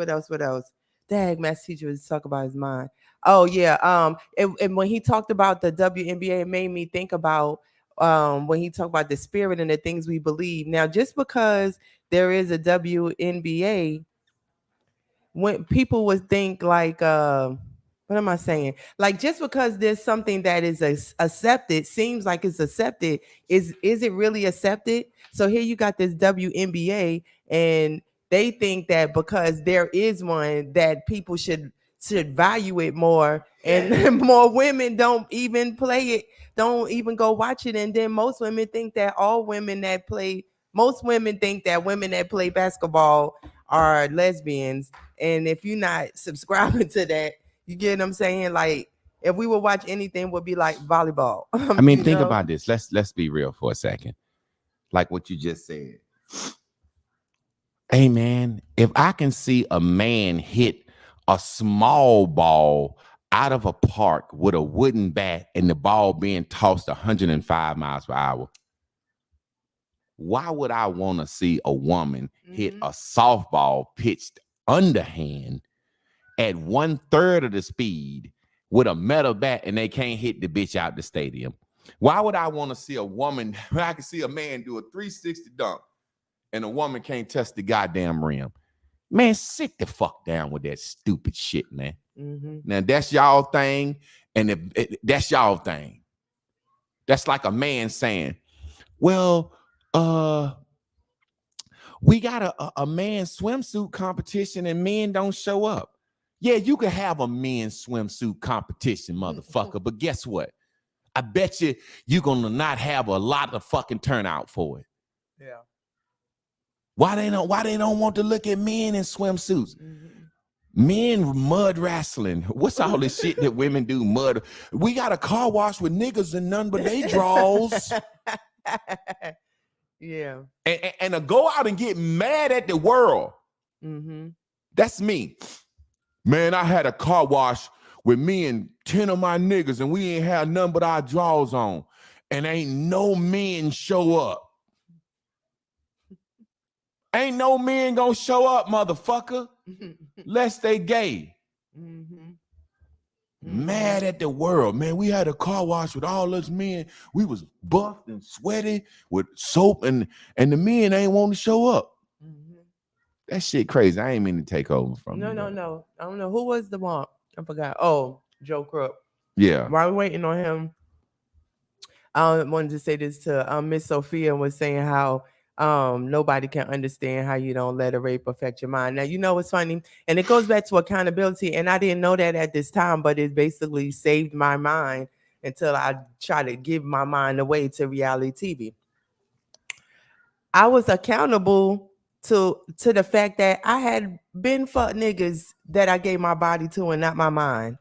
Dag, math teacher was talk about his mind. Oh yeah. And when he talked about the WNBA, it made me think about when he talked about the spirit and the things we believe. Now, just because there is a WNBA, when people would think like what am I saying? Like, just because there's something that is accepted, seems like it's accepted, is it really accepted? So here you got this WNBA, and they think that because there is one, that people should value it more, and more women don't even play it, don't even go watch it. And then most women think that women that play basketball are lesbians. And if you're not subscribing to that, you get what I'm saying? Like, if we would watch anything, would be like volleyball. I mean, think about this. Let's be real for a second. Like what you just said. Hey man, if I can see a man hit a small ball out of a park with a wooden bat and the ball being tossed 105 miles per hour, why would I want to see a woman hit a softball pitched underhand at 1/3 of the speed with a metal bat and they can't hit the bitch out the stadium? Why would I want to see a woman? I can see a man do a 360 dunk and a woman can't touch the goddamn rim. Man, sit the fuck down with that stupid shit, man. Now that's y'all thing, and that's y'all thing. That's like a man saying, well, we got a men's swimsuit competition and men don't show up. Yeah, you can have a men's swimsuit competition, motherfucker, but guess what? I bet you're gonna not have a lot of fucking turnout for it. Yeah. Why they don't want to look at men in swimsuits? Men mud wrestling. What's all this shit that women do? Mud. We got a car wash with niggas and none but they draws. Yeah. And to go out and get mad at the world. That's me. Man, I had a car wash with me and 10 of my niggas and we ain't had none but our draws on. And ain't no men show up. Ain't no men gonna show up, motherfucker, lest they gay. Mad at the world, man. We had a car wash with all us men. We was buffed and sweaty with soap, and the men ain't want to show up. That shit crazy. I ain't mean to take over from No. you, I don't know. Who was the one? I forgot. Oh, Joe Crook. Yeah. While we're waiting on him, I wanted to say this to Miss Sophia, was saying how nobody can understand how you don't let a rape affect your mind. Now, you know what's funny? And it goes back to accountability. And I didn't know that at this time, but it basically saved my mind until I try to give my mind away to reality TV. I was accountable to the fact that I had been fuck niggas that I gave my body to and not my mind.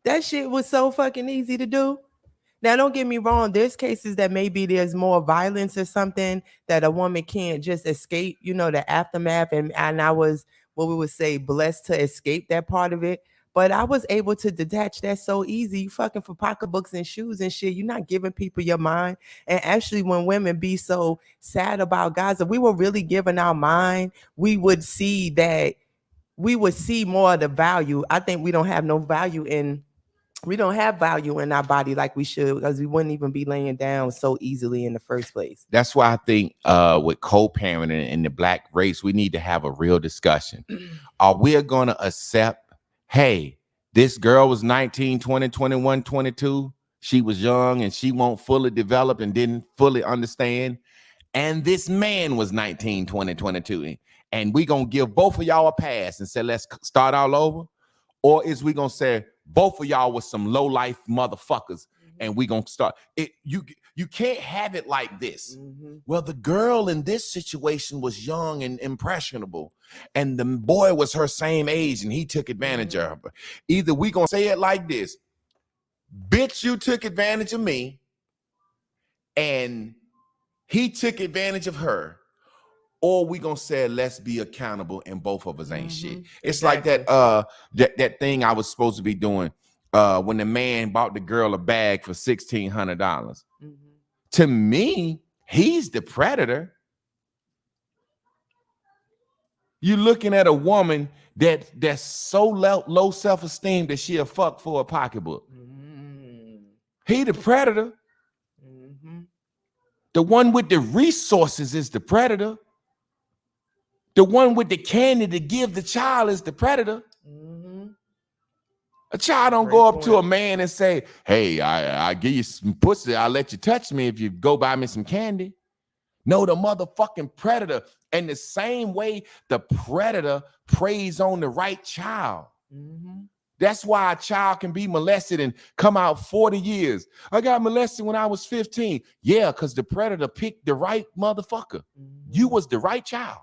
That shit was so fucking easy to do. Now, don't get me wrong. There's cases that maybe there's more violence or something that a woman can't just escape, the aftermath. And I was, what we would say, blessed to escape that part of it. But I was able to detach that so easy. You fucking for pocketbooks and shoes and shit. You're not giving people your mind. And actually, when women be so sad about guys, if we were really giving our mind, we would see more of the value. I think we don't have value in our body like we should, because we wouldn't even be laying down so easily in the first place. That's why I think with co-parenting in the black race, we need to have a real discussion. Are we going to accept, hey, this girl was 19, 20, 21, 22. She was young and she won't fully develop and didn't fully understand. And this man was 19, 20, 22. And we going to give both of y'all a pass and say, let's start all over? Or is we going to say, both of y'all was some low-life motherfuckers, and we going to start it? You can't have it like this. Well, the girl in this situation was young and impressionable, and the boy was her same age, and he took advantage of her. Either we going to say it like this: bitch, you took advantage of me, and he took advantage of her. Or we gonna say, let's be accountable, and both of us ain't shit. It's exactly like that thing I was supposed to be doing when the man bought the girl a bag for $1,600. To me, he's the predator. You're looking at a woman that's so low self-esteem that she'll fuck for a pocketbook. He the predator. The one with the resources is the predator. The one with the candy to give the child is the predator. A child don't go up to a man and say, hey, I give you some pussy. I'll let you touch me if you go buy me some candy. No, the motherfucking predator. And the same way the predator preys on the right child. That's why a child can be molested and come out 40 years. I got molested when I was 15. Yeah, because the predator picked the right motherfucker. You was the right child.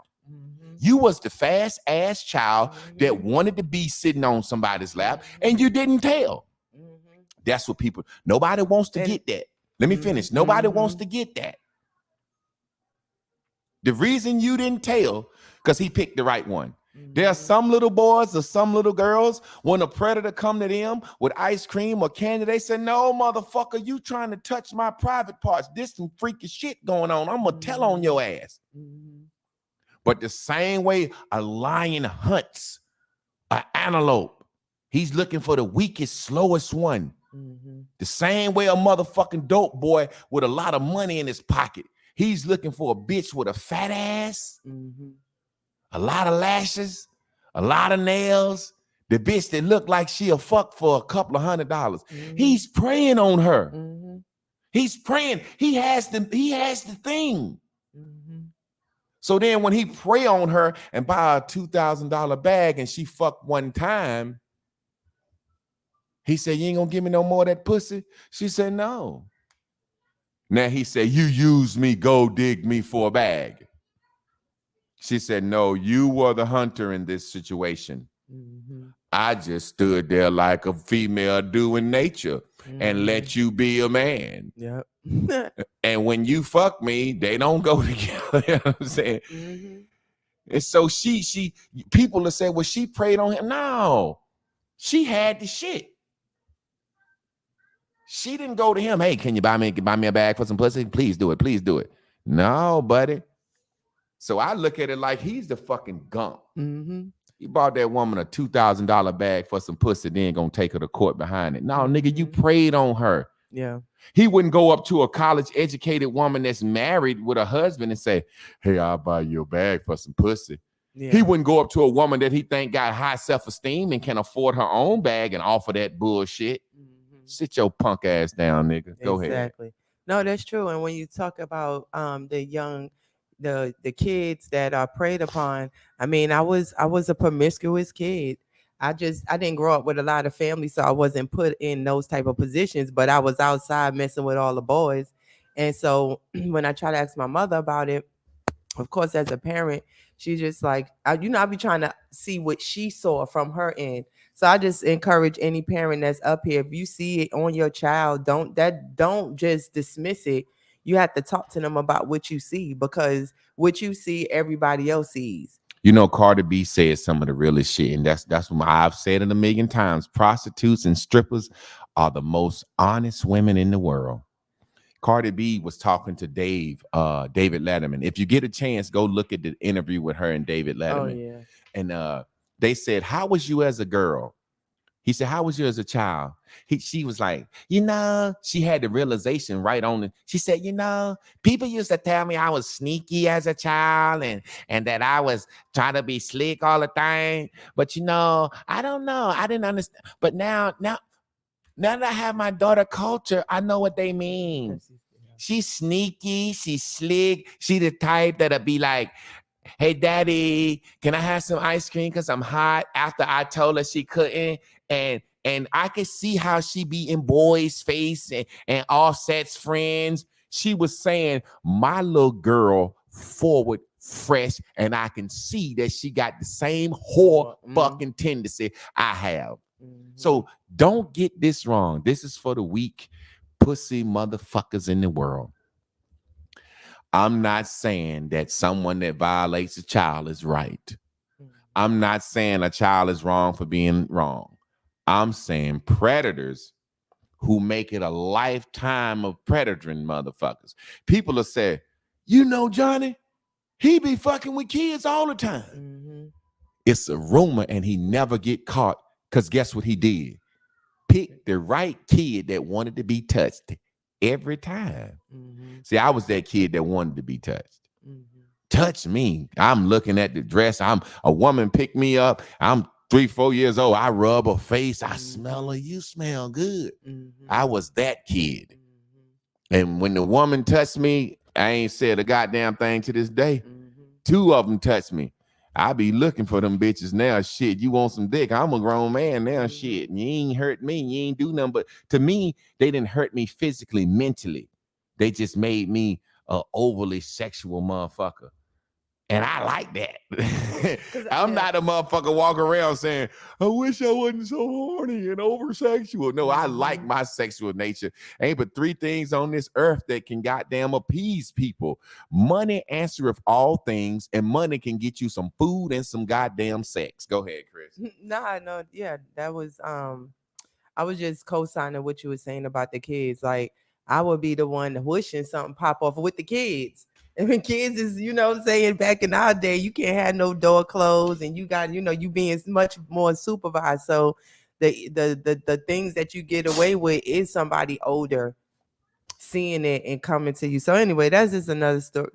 You was the fast ass child that wanted to be sitting on somebody's lap, and you didn't tell. That's what people, nobody wants to get that. Let me finish. Nobody wants to get that. The reason you didn't tell, because he picked the right one. There are some little boys or some little girls, when a predator come to them with ice cream or candy, they say, no, motherfucker, you trying to touch my private parts. This some freaky shit going on. I'm going to tell on your ass. But the same way a lion hunts an antelope, he's looking for the weakest, slowest one. The same way a motherfucking dope boy with a lot of money in his pocket, he's looking for a bitch with a fat ass, a lot of lashes, a lot of nails, the bitch that look like she'll fuck for a couple of $100. He's preying on her. He's praying. He has the thing. So then when he prey on her and buy a $2,000 bag and she fuck one time, he said, you ain't gonna give me no more of that pussy? She said, no. Now he said, you used me, go dig me for a bag. She said, no, you were the hunter in this situation. I just stood there like a female do in nature and let you be a man. Yep. And when you fuck me, they don't go together. You know what I'm saying? And so she people will say, well, she preyed on him. No, she had the shit. She didn't go to him. Hey, can you buy me a bag for some pussy? Please do it. Please do it. No, buddy. So I look at it like he's the fucking gump. He bought that woman a $2,000 bag for some pussy, then gonna take her to court behind it. No, nigga, you preyed on her. Yeah. He wouldn't go up to a college-educated woman that's married with a husband and say, hey, I'll buy you a bag for some pussy. Yeah. He wouldn't go up to a woman that he think got high self-esteem and can afford her own bag and offer that bullshit. Sit your punk ass down, nigga. Go ahead. Exactly. No, that's true. And when you talk about the kids that are preyed upon, I mean, I was a promiscuous kid. I didn't grow up with a lot of family, so I wasn't put in those type of positions, but I was outside messing with all the boys. And so when I try to ask my mother about it, of course, as a parent, she's just like, I be trying to see what she saw from her end. So I just encourage any parent that's up here, if you see it on your child, don't just dismiss it. You have to talk to them about what you see, because what you see, everybody else sees. You know, Cardi B said some of the realest shit, and that's what I've said it a million times. Prostitutes and strippers are the most honest women in the world. Cardi B was talking to David Letterman. If you get a chance, go look at the interview with her and David Letterman. Oh, yeah. And they said, "How was you as a girl?" He said, "How was you as a child?" She was like, she had the realization right on it. She said, people used to tell me I was sneaky as a child and that I was trying to be slick all the time. But I don't know. I didn't understand. But now that I have my daughter culture, I know what they mean. She's sneaky. She's slick. She the type that'll be like, "Hey, daddy, can I have some ice cream? Because I'm hot," after I told her she couldn't. And I could see how she be in boys' face and Offset's friends. She was saying, "My little girl forward, fresh, and I can see that she got the same whore fucking tendency I have." So don't get this wrong. This is for the weak pussy motherfuckers in the world. I'm not saying that someone that violates a child is right. I'm not saying a child is wrong for being wrong. I'm saying predators who make it a lifetime of predating motherfuckers. People will say, Johnny, he be fucking with kids all the time. It's a rumor and he never get caught because guess what he did? Pick the right kid that wanted to be touched every time. See, I was that kid that wanted to be touched. Touch me. I'm looking at the dress. A woman picked me up. I'm 3-4 years old. I rub her face. I smell her. You smell good. I was that kid. And when the woman touched me, I ain't said a goddamn thing to this day. 2 of them touched me. I be looking for them bitches now. Shit, you want some dick? I'm a grown man now. Shit, you ain't hurt me. You ain't do nothing. But to me, they didn't hurt me physically, mentally. They just made me an overly sexual motherfucker. And I like that. I'm not a motherfucker walking around saying, "I wish I wasn't so horny and over-sexual." No, I like my sexual nature. Ain't but 3 things on this earth that can goddamn appease people. Money answereth all things, and money can get you some food and some goddamn sex. Go ahead, Chris. No, yeah, that was I was just co-signing what you were saying about the kids. Like, I would be the one wishing something pop off with the kids. I mean, kids is, saying back in our day, you can't have no door closed and you got, you being much more supervised. So the things that you get away with is somebody older seeing it and coming to you. So anyway, that's just another story.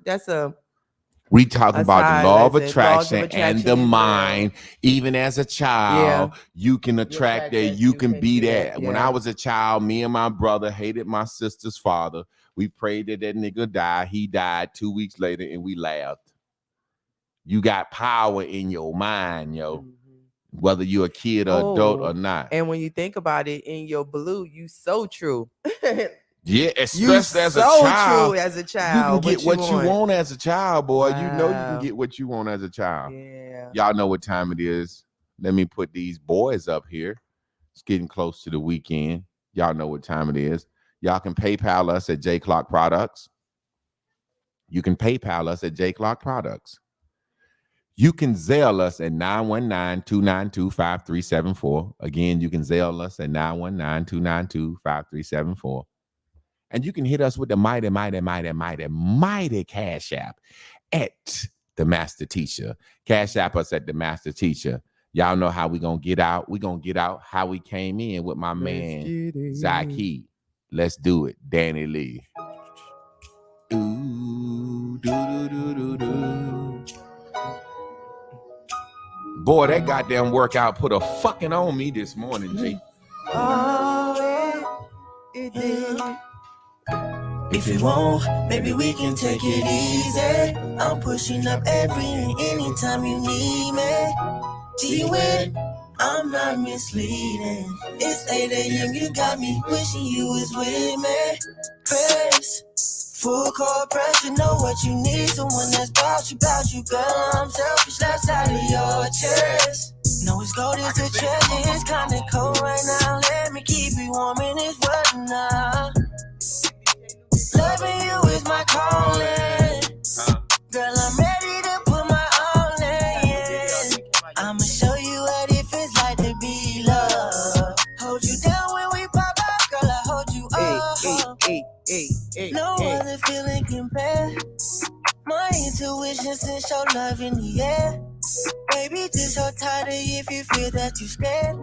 We talking about the law of attraction and the mind. Even as a child, you can attract that. You can be that. When I was a child, me and my brother hated my sister's father. We prayed that nigga die. He died 2 weeks later, and we laughed. You got power in your mind, yo. Whether you're a kid or adult or not. And when you think about it, in your blue, you so true. Yeah, especially as a child. True as a child. You can get what you want as a child, boy. Wow. You know you can get what you want as a child. Yeah. Y'all know what time it is. Let me put these boys up here. It's getting close to the weekend. Y'all know what time it is. Y'all can PayPal us at J Clock Products. You can PayPal us at J Clock Products. You can Zelle us at 919-292-5374. Again, you can Zelle us at 919-292-5374. And you can hit us with the mighty Cash App at the Master Teacher. Cash App us at the Master Teacher. Y'all know how we gonna get out. We gonna get out how we came in with my man Zaki. Let's do it, Danny Lee. Ooh, Boy, that goddamn workout put a fucking on me this morning, G. Oh, it did. If you want, maybe we can take it easy. I'm pushing up every and anytime you need me. G-Win, I'm not misleading. It's 8 a.m., you got me wishing you was with me. Press, full court press, you know what you need. Someone that's about you, girl. I'm selfish, left side of your chest. No, it's gold, it's a treasure. It's kinda cold right now. Let me keep you warm in this weather now. Loving you is my calling. Girl, I'm ready to put my all in, in the air. Baby, just hold tighter if you feel that you're scared.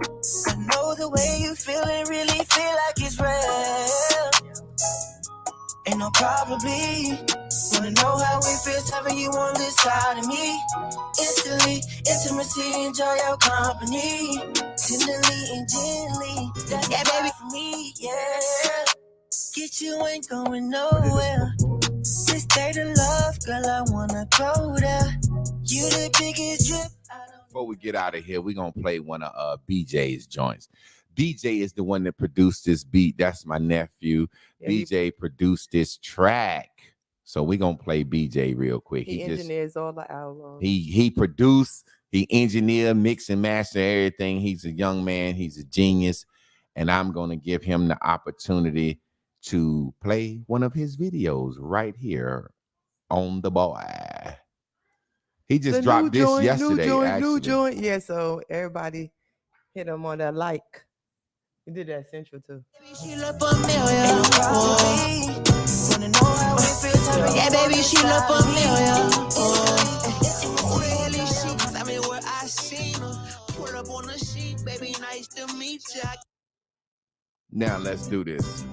I know the way you feel and really feel like it's real. Ain't no probably. Wanna know how it feels having you on this side of me. Instantly, intimacy, enjoy your company. Tenderly and gently, that's yeah, baby for me, yeah. Get you ain't going nowhere. This day to love, girl, I wanna go there. You the biggest drip. Before we get out of here, we're gonna play one of BJ's joints. BJ is the one that produced this beat. That's my nephew. Yeah, BJ produced this track. So we're gonna play BJ real quick. He engineers all the albums. He produced, he engineered, mix and master everything. He's a young man, he's a genius, and I'm gonna give him the opportunity to play one of his videos right here on The Boy. He just dropped this yesterday. New joint. Yeah, so everybody hit him on that like. He did that Central too. She look familiar. Yeah, baby, she look familiar. Who the hell is she? Tell me where I seen her. Pull up on the sheet, baby, nice to meet you. Now let's do this.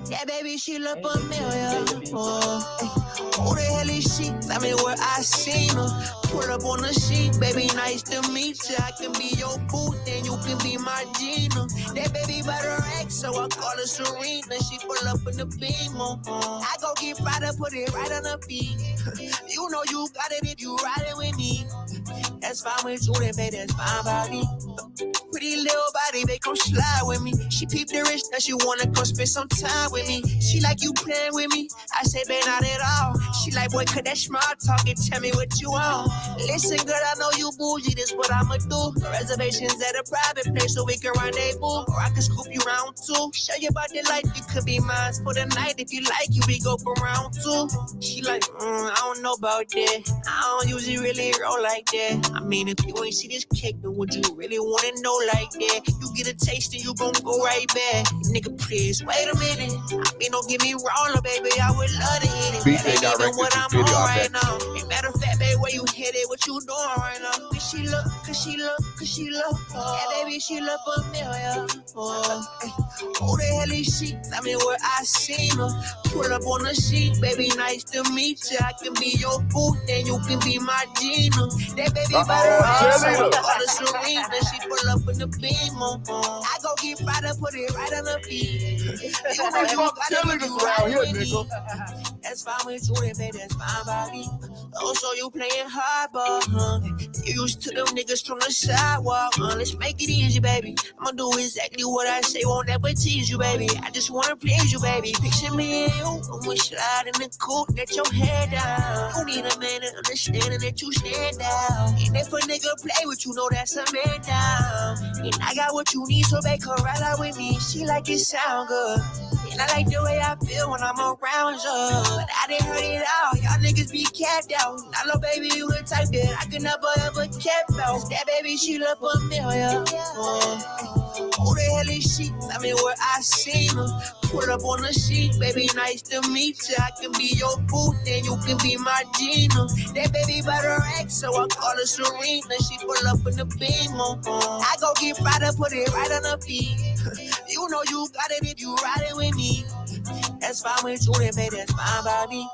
Yeah, baby, she look familiar. Who the hell is she? Tell me where I seen her. Pull up on the sheet, baby, nice to meet you. I can be your boo, then you can be my Gina. That baby by her ex, so I call her Serena. She pull up in the beam. I go get right up, put it right on the beat. You know you got it if you riding with me. That's fine with you, then baby, that's fine by me. Pretty little body, they come slide with me. She peeped the rich, now she wanna come spend some time with me. She like you playing with me. I say, babe, not at all. She like, boy, could that smart talk and tell me what you want. Listen, girl, I know you bougie, this what I'ma do. Reservations at a private place so we can rendezvous. Or I can scoop you round two. Show you about the life, you could be mine for the night. If you like you, we go for round two. She like, I don't know about that. I don't usually really roll like that. I mean, if you ain't see this cake, then would you really wanna know like that? You get a taste and you gon' go right back. Nigga, please, wait a minute. I mean, don't get me wrong, little baby, I would love to hit it. BJ That ain't even what I'm directed on the right video, now. Ain't matter of fact, baby, where you hit it, what you doing right now? Cause she look, cause she look, cause she look. Yeah, baby, she look familiar. Who the hell is she? Tell me where I seen her. Pull up on the sheet, baby, nice to meet you. I can be your boo, then you can be my Gina. That baby by her ex, so I call her Serena. She pull up in the beam. I go get right up, put it right on the beat. You know you got it, you around here, nigga. That's fine with you, then baby, that's fine by me. Oh, so you playing hardball, huh? You used to them niggas from the sidewalk, huh? Let's make it easy, baby. I'ma do exactly what I say, won't ever tease you, baby. I just wanna please you, baby. Picture me and you, and we slide in the coupe, get your head down. You need a man to understand that you stand out. And if a nigga play with you, know that's a man down. And I got what you need, so babe, come right out with me. She like it sound good. And I like the way I feel when I'm around you. But I didn't hurt it all. Y'all niggas be capped out. I know, baby, you the type that I can never ever cap out. That baby, she look familiar. Who the hell is she? Tell me where I seen her. Pull up on the sheet, baby, nice to meet you. I can be your boo, then you can be my Gina. That baby by her ex, so I call her Serena. She pull up in the beam. I go get right up, put it right on the beat. You know you got it if you riding with me. That's fine with you, then baby, that's fine by me.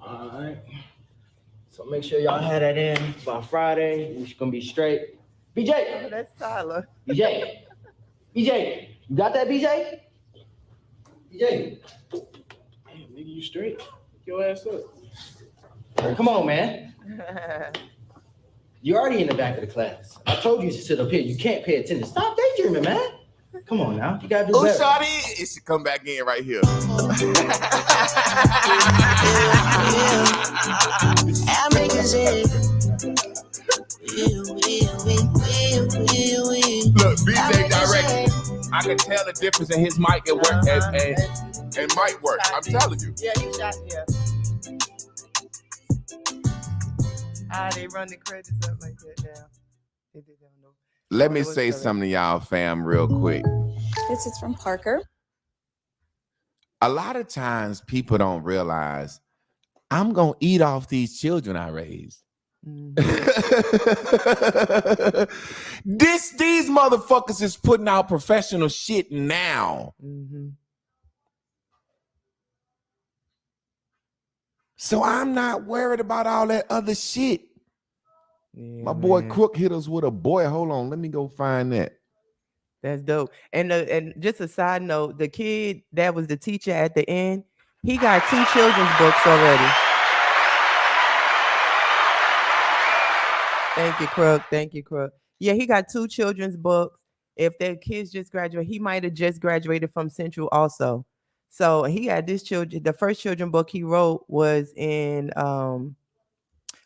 Alright. So make sure y'all have that in by Friday. It's gonna be straight. BJ! That's Tyler. BJ! BJ! You got that, BJ? BJ! Damn, nigga, you straight? Get your ass up. Come on, man. You're already in the back of the class. I told you to sit up here. You can't pay attention. Stop daydreaming, man. Come on now. You gotta do better. Shawty, it should come back in right here. I make it say, Look, BJ directed. I can tell the difference in his mic and work and mic work. I'm telling you. Yeah, he shot, yeah. They run the credits up like that now. They don't know. Let me say something to y'all, fam, real quick. This is from Parker. a lot of times people don't realize I'm going to eat off these children I raised. Mhm. These motherfuckers is putting out professional shit now. Mhm. So I'm not worried about all that other shit. Yeah, My boy man. Crook hit us with a boy. Hold on, let me go find that. That's dope. And just a side note, the kid that was the teacher at the end, he got 2 children's books already. Thank you, Crook. Thank you, Crook. Yeah, he got 2 children's books. If their kids just graduated, he might have just graduated from Central also. So he had this children. The first children book he wrote was in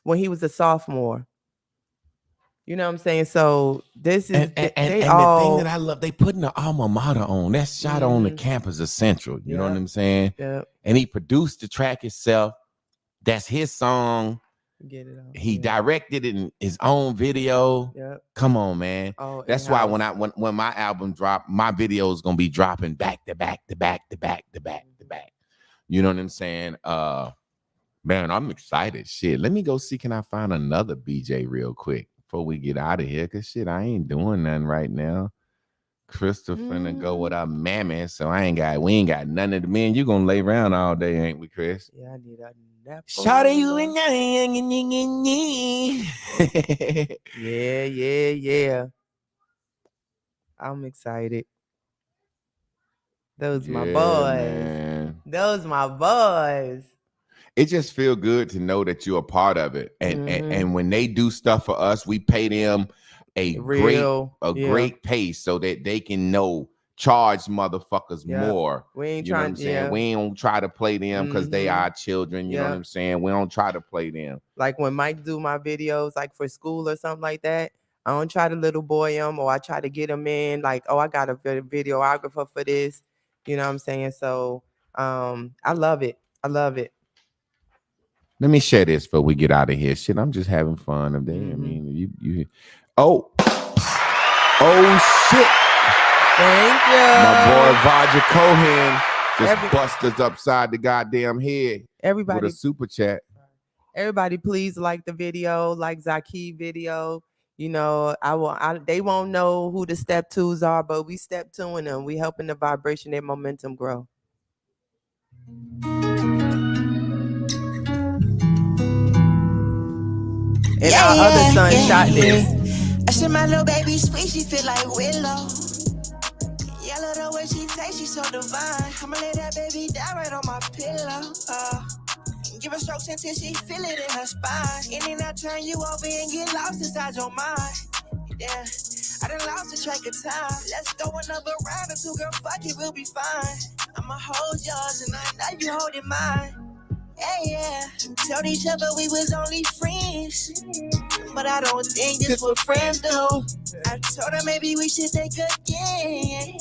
when he was a sophomore. You know what I'm saying? So this is And they the thing all that I love, they putting the alma mater on. That's shot on the Mhm. campus of Central. You know what Yep. I'm saying? Yep. And he produced the track itself. That's his song. Get it off. He Yeah. directed it in his own video. Yep. Come on, man. All That's why in-house. when my album drop, my video is gonna be dropping back to back to back to back to back to back. You know what I'm saying? Man, I'm excited. Shit, let me go see. Can I find another BJ real quick before we get out of here? Cause shit, I ain't doing nothing right now. Crystal finna go with our mammy, so we ain't got none of the men. You gonna lay around all day, ain't we, Chris? Yeah, I need a nap. Shawty, you and Yeah. I'm excited. Those my Yeah, boys. man. Those my boys. It just feel good to know that you're a part of it. And Mhm. and when they do stuff for us, we pay them a Real, yeah. great pay so that they can charge motherfuckers Yep. more. We ain't You know what trying I'm saying? yeah. We don't try to play them because they Mhm. are children. You know what Yep. I'm saying? We don't try to play them. Like when Mike do my videos, like for school or something like that, I don't try to little boy him or I try to get him in like, oh, I got a videographer for this. You know what I'm saying? So I love it. I love it. Let me share this before we get out of here. Shit, I'm just having fun up there. I Mhm. mean, you oh shit. Thank you. My boy Roger Cohen just Every- bust us upside the goddamn head Everybody, with a super chat. everybody, please like the video, like Zaki video. You know, they won't know who the step 2s are, but we step 2ing them. We helping the vibration and momentum grow. And our other son shot this. I said my little baby sweet, she feel like Willow. Yellow the way she tastes, she so divine. I'ma lay that baby down right on my pillow. Give her strokes until she feel it in her spine. And then I turn you over and get lost inside your mind. Yeah, I done lost the track of time. Let's go another round or 2, girl, fuck it, we'll be fine. I'ma hold yours and I know you holding mine. Yeah. Told each other we was only friends, but I don't think this what friends do. I told her maybe we should think again,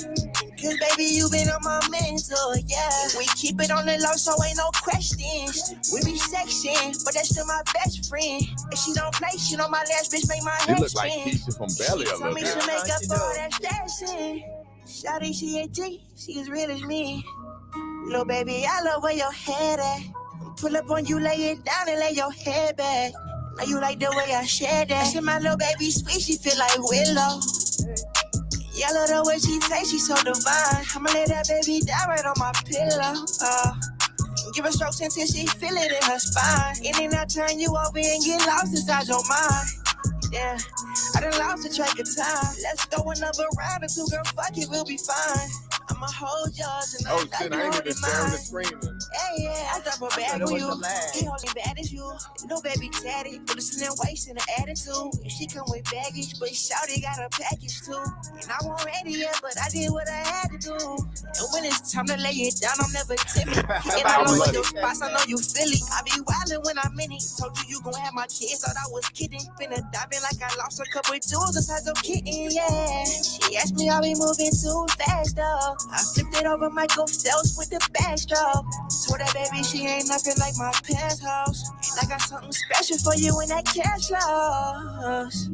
cause baby you been on my mental, yeah. We keep it on the low so ain't no questions. We be section, but that's still my best friend. If she don't play, she know my last bitch make my head It look like spin. Keisha from Belly a She told little me bit. she'll make up for all that stressing. Shawty, she a G, she as real as me. Little baby, I love where your head at. Pull up on you, lay it down and lay your head back. Now you like the way I share that. I said my little baby sweet, she feel like Willow. Yellow the way she tastes, she so divine. I'ma lay that baby down right on my pillow. Give her strokes until she feel it in her spine. And then I turn you over and get lost inside your mind. Yeah, I done lost the track of time. Let's go another round or 2, girl, fuck it, we'll be fine. I'ma hold yours and Oh shit, I ain't even sharing the mine. screen. Yeah, I drop a bag it for was you. the last. He only bad as you. No baby tatty, but it's an waste in the attitude. She come with baggage, but shawty got a package too. And I won't ready yet, but I did what I had to do. And when it's time to lay it down, I'm never timid. And I know your spots, I know you feel it. I be wildin' when I'm in it. Told you gon' have my kids, thought I was kidding. Finna dive in like I lost a couple of jewels inside your kitten, yeah. She asked me, are we moving too fast, though? I flipped it over Michael Phelps with the backstroke. Told that baby she ain't nothing like my past house. And I got something special for you when that cash flows.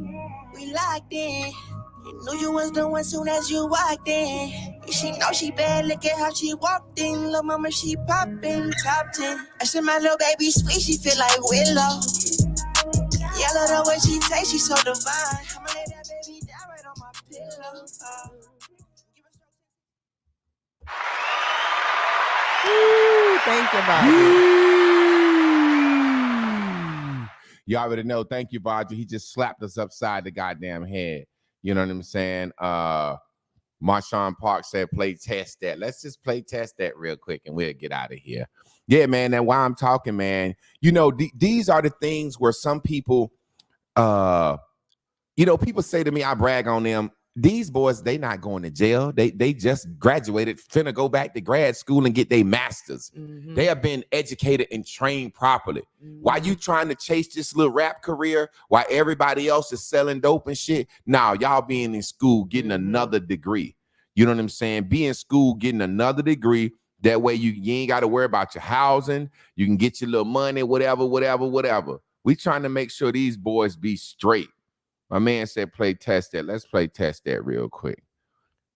We locked in. You knew you was the one soon as you walked in. She know she bad, look at how she walked in. Little mama, she poppin', top 10. I said my little baby sweet, she feel like Willow. Yeah, I love the way she tastes, she so divine. I'ma lay that baby down right on my pillow. Ooh, thank you, Bobby. You already know. Thank you, Bodger. He just slapped us upside the goddamn head. You know what I'm saying? Marshawn Park said, play test that. Let's just play test that real quick and we'll get out of here. Yeah, man. And while I'm talking, man, you know, these are the things where some people, you know, people say to me, I brag on them. These boys, they not going to jail. They just graduated, finna go back to grad school and get their masters. Mm-hmm. They have been educated and trained properly. Mm-hmm. While you trying to chase this little rap career, while everybody else is selling dope and shit, now y'all being in school, getting another degree. You know what I'm saying? Be in school, getting another degree. That way you ain't got to worry about your housing. You can get your little money, whatever. We trying to make sure these boys be straight. My man said, play test that. Let's play test that real quick.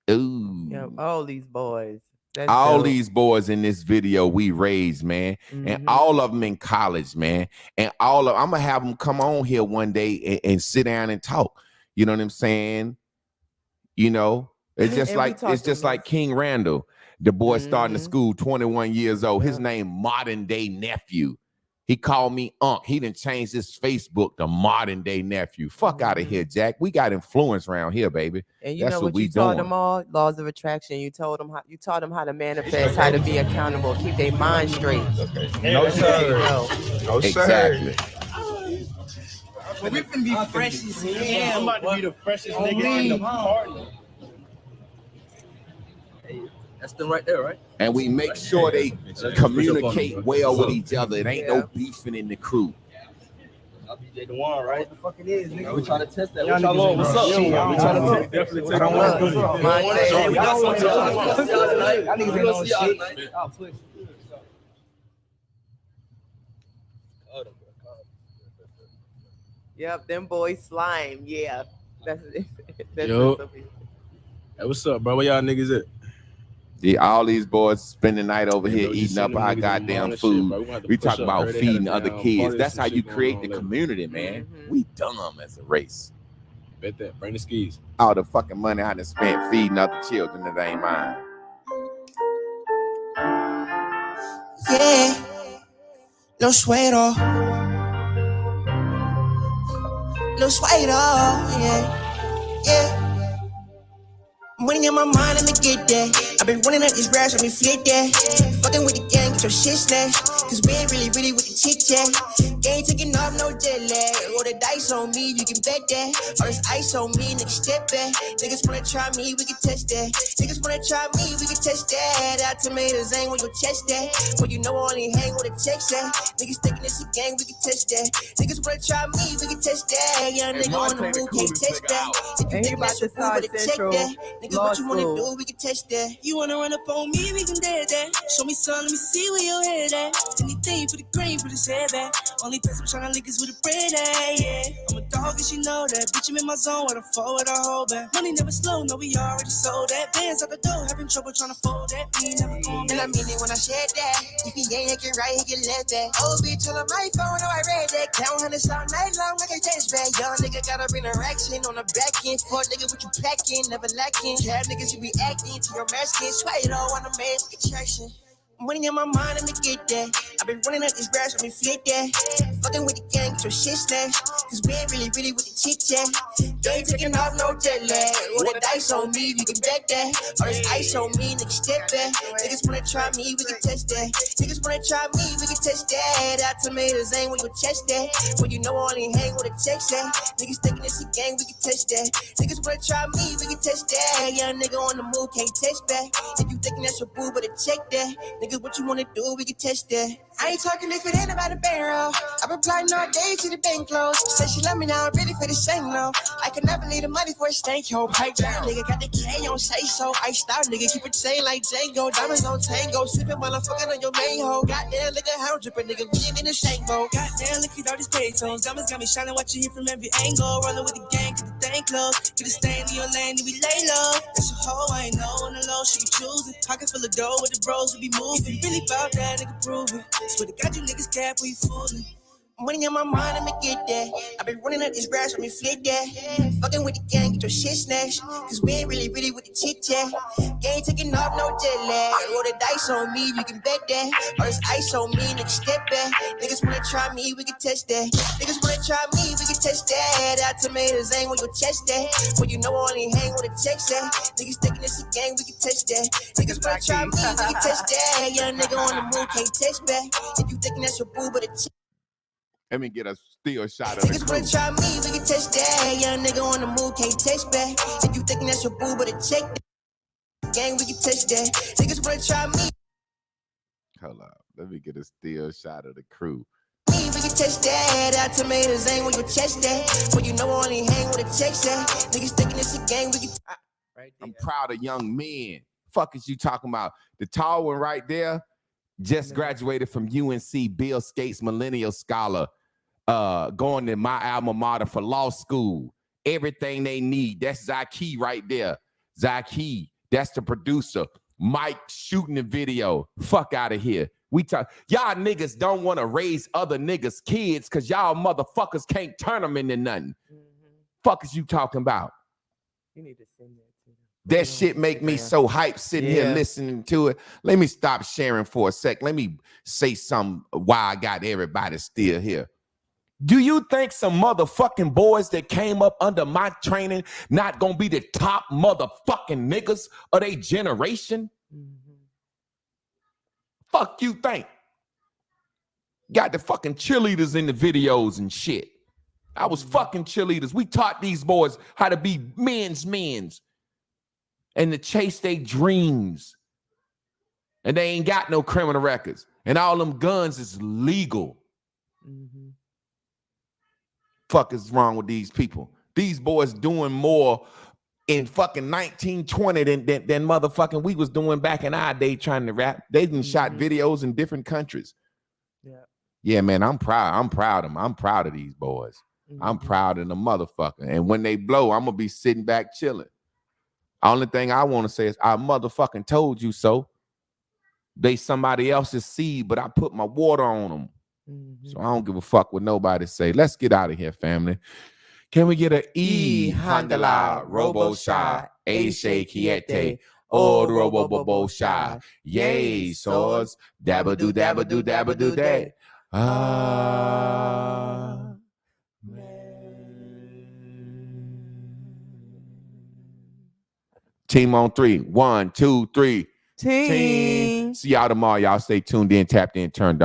Ooh. Yeah, all these boys. That's all dope. these boys in this video we raised, man. And all of them in college, man. And I'm going to have them come on here one day and sit down and talk. You know what I'm saying? You know, it's just like King Randall, the boy starting to school, 21 years old. His name, Modern Day Nephew. He called me Unc. He done changed his Facebook to Modern Day Nephew. Fuck out of here, Jack. We got influence around here, baby. And you That's know what what you taught them all? Laws of attraction. You taught them how to manifest, how to be accountable, keep their mind straight. No, sir. No, exactly. Well, we finna be fresh as hell. I'm about to be the freshest nigga in the party. That's them right there, right? And we make sure they communicate well with each other. It ain't no beefing in the crew. I'll be J Dewan, right? What the fuck it is, nigga? We trying to test that. Y'all niggas, what's up? We trying to definitely take on one. We got something to tonight. Y'all niggas gonna see y'all tonight. I'll push. Yep, them boys slime. Yeah. That's Yo. Hey, what's up, bro? Where y'all niggas at? Yeah, all these boys spend the night over here eating up our goddamn food. We talk about feeding other kids. That's how you create the community, man. We dumb as a race. Bet that. Bring the skis. All the fucking money I done spent feeding other children that ain't mine. Yeah, no suero. No suero, yeah. Money on my mind, let me get that. I've been running up these raps, let me flip that. Fucking with the gang, get your shit snatched. Cause we ain't really with the chit chat. Ain't taking off no jet lag. Roll the dice on me, you can bet that. All this ice on me, niggas step back. Niggas wanna try me, we can test that. Niggas wanna try me, we can test that. Our tomatoes ain't where your chest at. Well, you know I only hang with a text at. Niggas thinking it's a gang, we can test that. Niggas wanna try me, we can test that. Young nigga on the move, can't test that. If you think that's your fool, better check that. Niggas, what you wanna do, we can test that. You wanna run up on me, we can dare that. Show me some, let me see where your head at. Anything for the green, put his head back. Only place I'm tryna link is with the bread at, yeah. I'm a dog and she know that. Bitch, I'm in my zone, where the forward I hold back. Money never slow, no, we already sold that. Bands out the door, having trouble tryna fold that. We never going back. And I mean it when I said that. If he ain't hit right, he get left back. Oh, bitch, on my phone, oh, I read that. Count hundreds all night long, like a test back. Young nigga got a interaction on the back end. Fuck nigga, what you packing, never lacking. Cat niggas, you be acting to your masking. Sweat it all on the man's attraction. Money on my mind, let me get that. I've been running up these raps, let me flip that. Fucking with the gang, get your shit snatched. Cause we ain't really with the chit chat. They ain't taking off no jet lag. Roll the dice on me, you can bet that. All this ice on me, niggas step back. Niggas wanna try me, we can test that. Niggas wanna try me, we can test that. Our tomatoes ain't where your chest at. Well, you know I only hang with a text at. Niggas thinking it's a gang, we can test that. Niggas wanna try me, we can test that. Young nigga on the move, can't test back. If you thinking that's your boo, better check that. Nigga, what you wanna do, we can test that. I ain't talking if it ain't about a barrel. I've been plotting all day to the bank close. Said she love me now, I'm ready for the same low. I can never leave the money for a stank, yo. Pipe down, nigga, got the K on say so. Iced out, nigga, keep it chain like Django. Diamonds on tango, sipping while I'm fucking on your main hoe. Goddamn, nigga, how dripping, nigga, we ain't in the same boat. Goddamn, look at all these paytones. Diamonds got me shining, watch you hit from every angle. Rolling with the gang, get the thing close. Get a stain in your lane, and we lay low. That's your hoe, I ain't know on the low, she be choosing. Pocket full of dough with the bros, we be moving. If you really bout that, nigga, prove it. Swear to God, you niggas cap, we fooling. Money on my mind, I'ma get that. I been running up this grass, let me flip that. Fucking with the gang, get your shit snatched. Cause we ain't really with the chit chat. Gang taking off, no jet lag. Roll the dice on me, we can bet that. All this ice on me, niggas step back. Niggas wanna try me, we can test that. Niggas wanna try me, we can test that. Our tomatoes ain't where your chest at. Well, you know I only hang with a text at. Niggas thinking it's a gang, we can test that. Niggas wanna try me, we can test that. Young nigga on the move, can't text back. If you thinking that's your boo, but a chick. Let me get a still shot of the Niggas wanna crew. try me, we can test that. Young nigga on the move, can't text back. If you thinking that's your boo, but a check that. Gang, we can test that. Niggas wanna try me. Hold up. Let me get a still shot of the crew. We can test that. Our tomatoes ain't where your chest at. Well, you know I only hang with a text at. Niggas thinking it's a gang, we can. Right I'm there. proud of young men. Fuck is you talking about? The tall one right there just graduated from UNC, Bill Skates Millennial Scholar, going to my alma mater for law school. Everything they need. That's Zaki right there. Zaki, that's the producer. Mike shooting the video. Fuck out of here. We talk. Y'all niggas don't want to raise other niggas' kids because y'all motherfuckers can't turn them into nothing. Fuck is you talking about? You need to send that to them. That shit make me so hyped sitting here Yeah. listening to it. Let me stop sharing for a sec. Let me say something why I got everybody still here. Do you think some motherfucking boys that came up under my training not gonna be the top motherfucking niggas of their generation? Fuck you think? Got the fucking cheerleaders in the videos and shit. I was fucking cheerleaders. We taught these boys how to be men's and to chase their dreams. And they ain't got no criminal records. And all them guns is legal. Fuck is wrong with these people? These boys doing more in fucking 1920 than motherfucking we was doing back in our day trying to rap. They done shot videos in different countries. Yeah, man, I'm proud. I'm proud of them. I'm proud of these boys. I'm proud of the motherfucker. And when they blow, I'm gonna be sitting back chilling. Only thing I want to say is I motherfucking told you so. They somebody else's seed, but I put my water on them. So I don't give a fuck what nobody say. Let's get out of here, family. Can we get a E Handala Robo Shot A Shakiete O Robo Bobo Shot Yay Swords Dabba do day. Team on 3. 1, 2, 3. Team. See y'all tomorrow. Y'all stay tuned in, tapped in, turned on.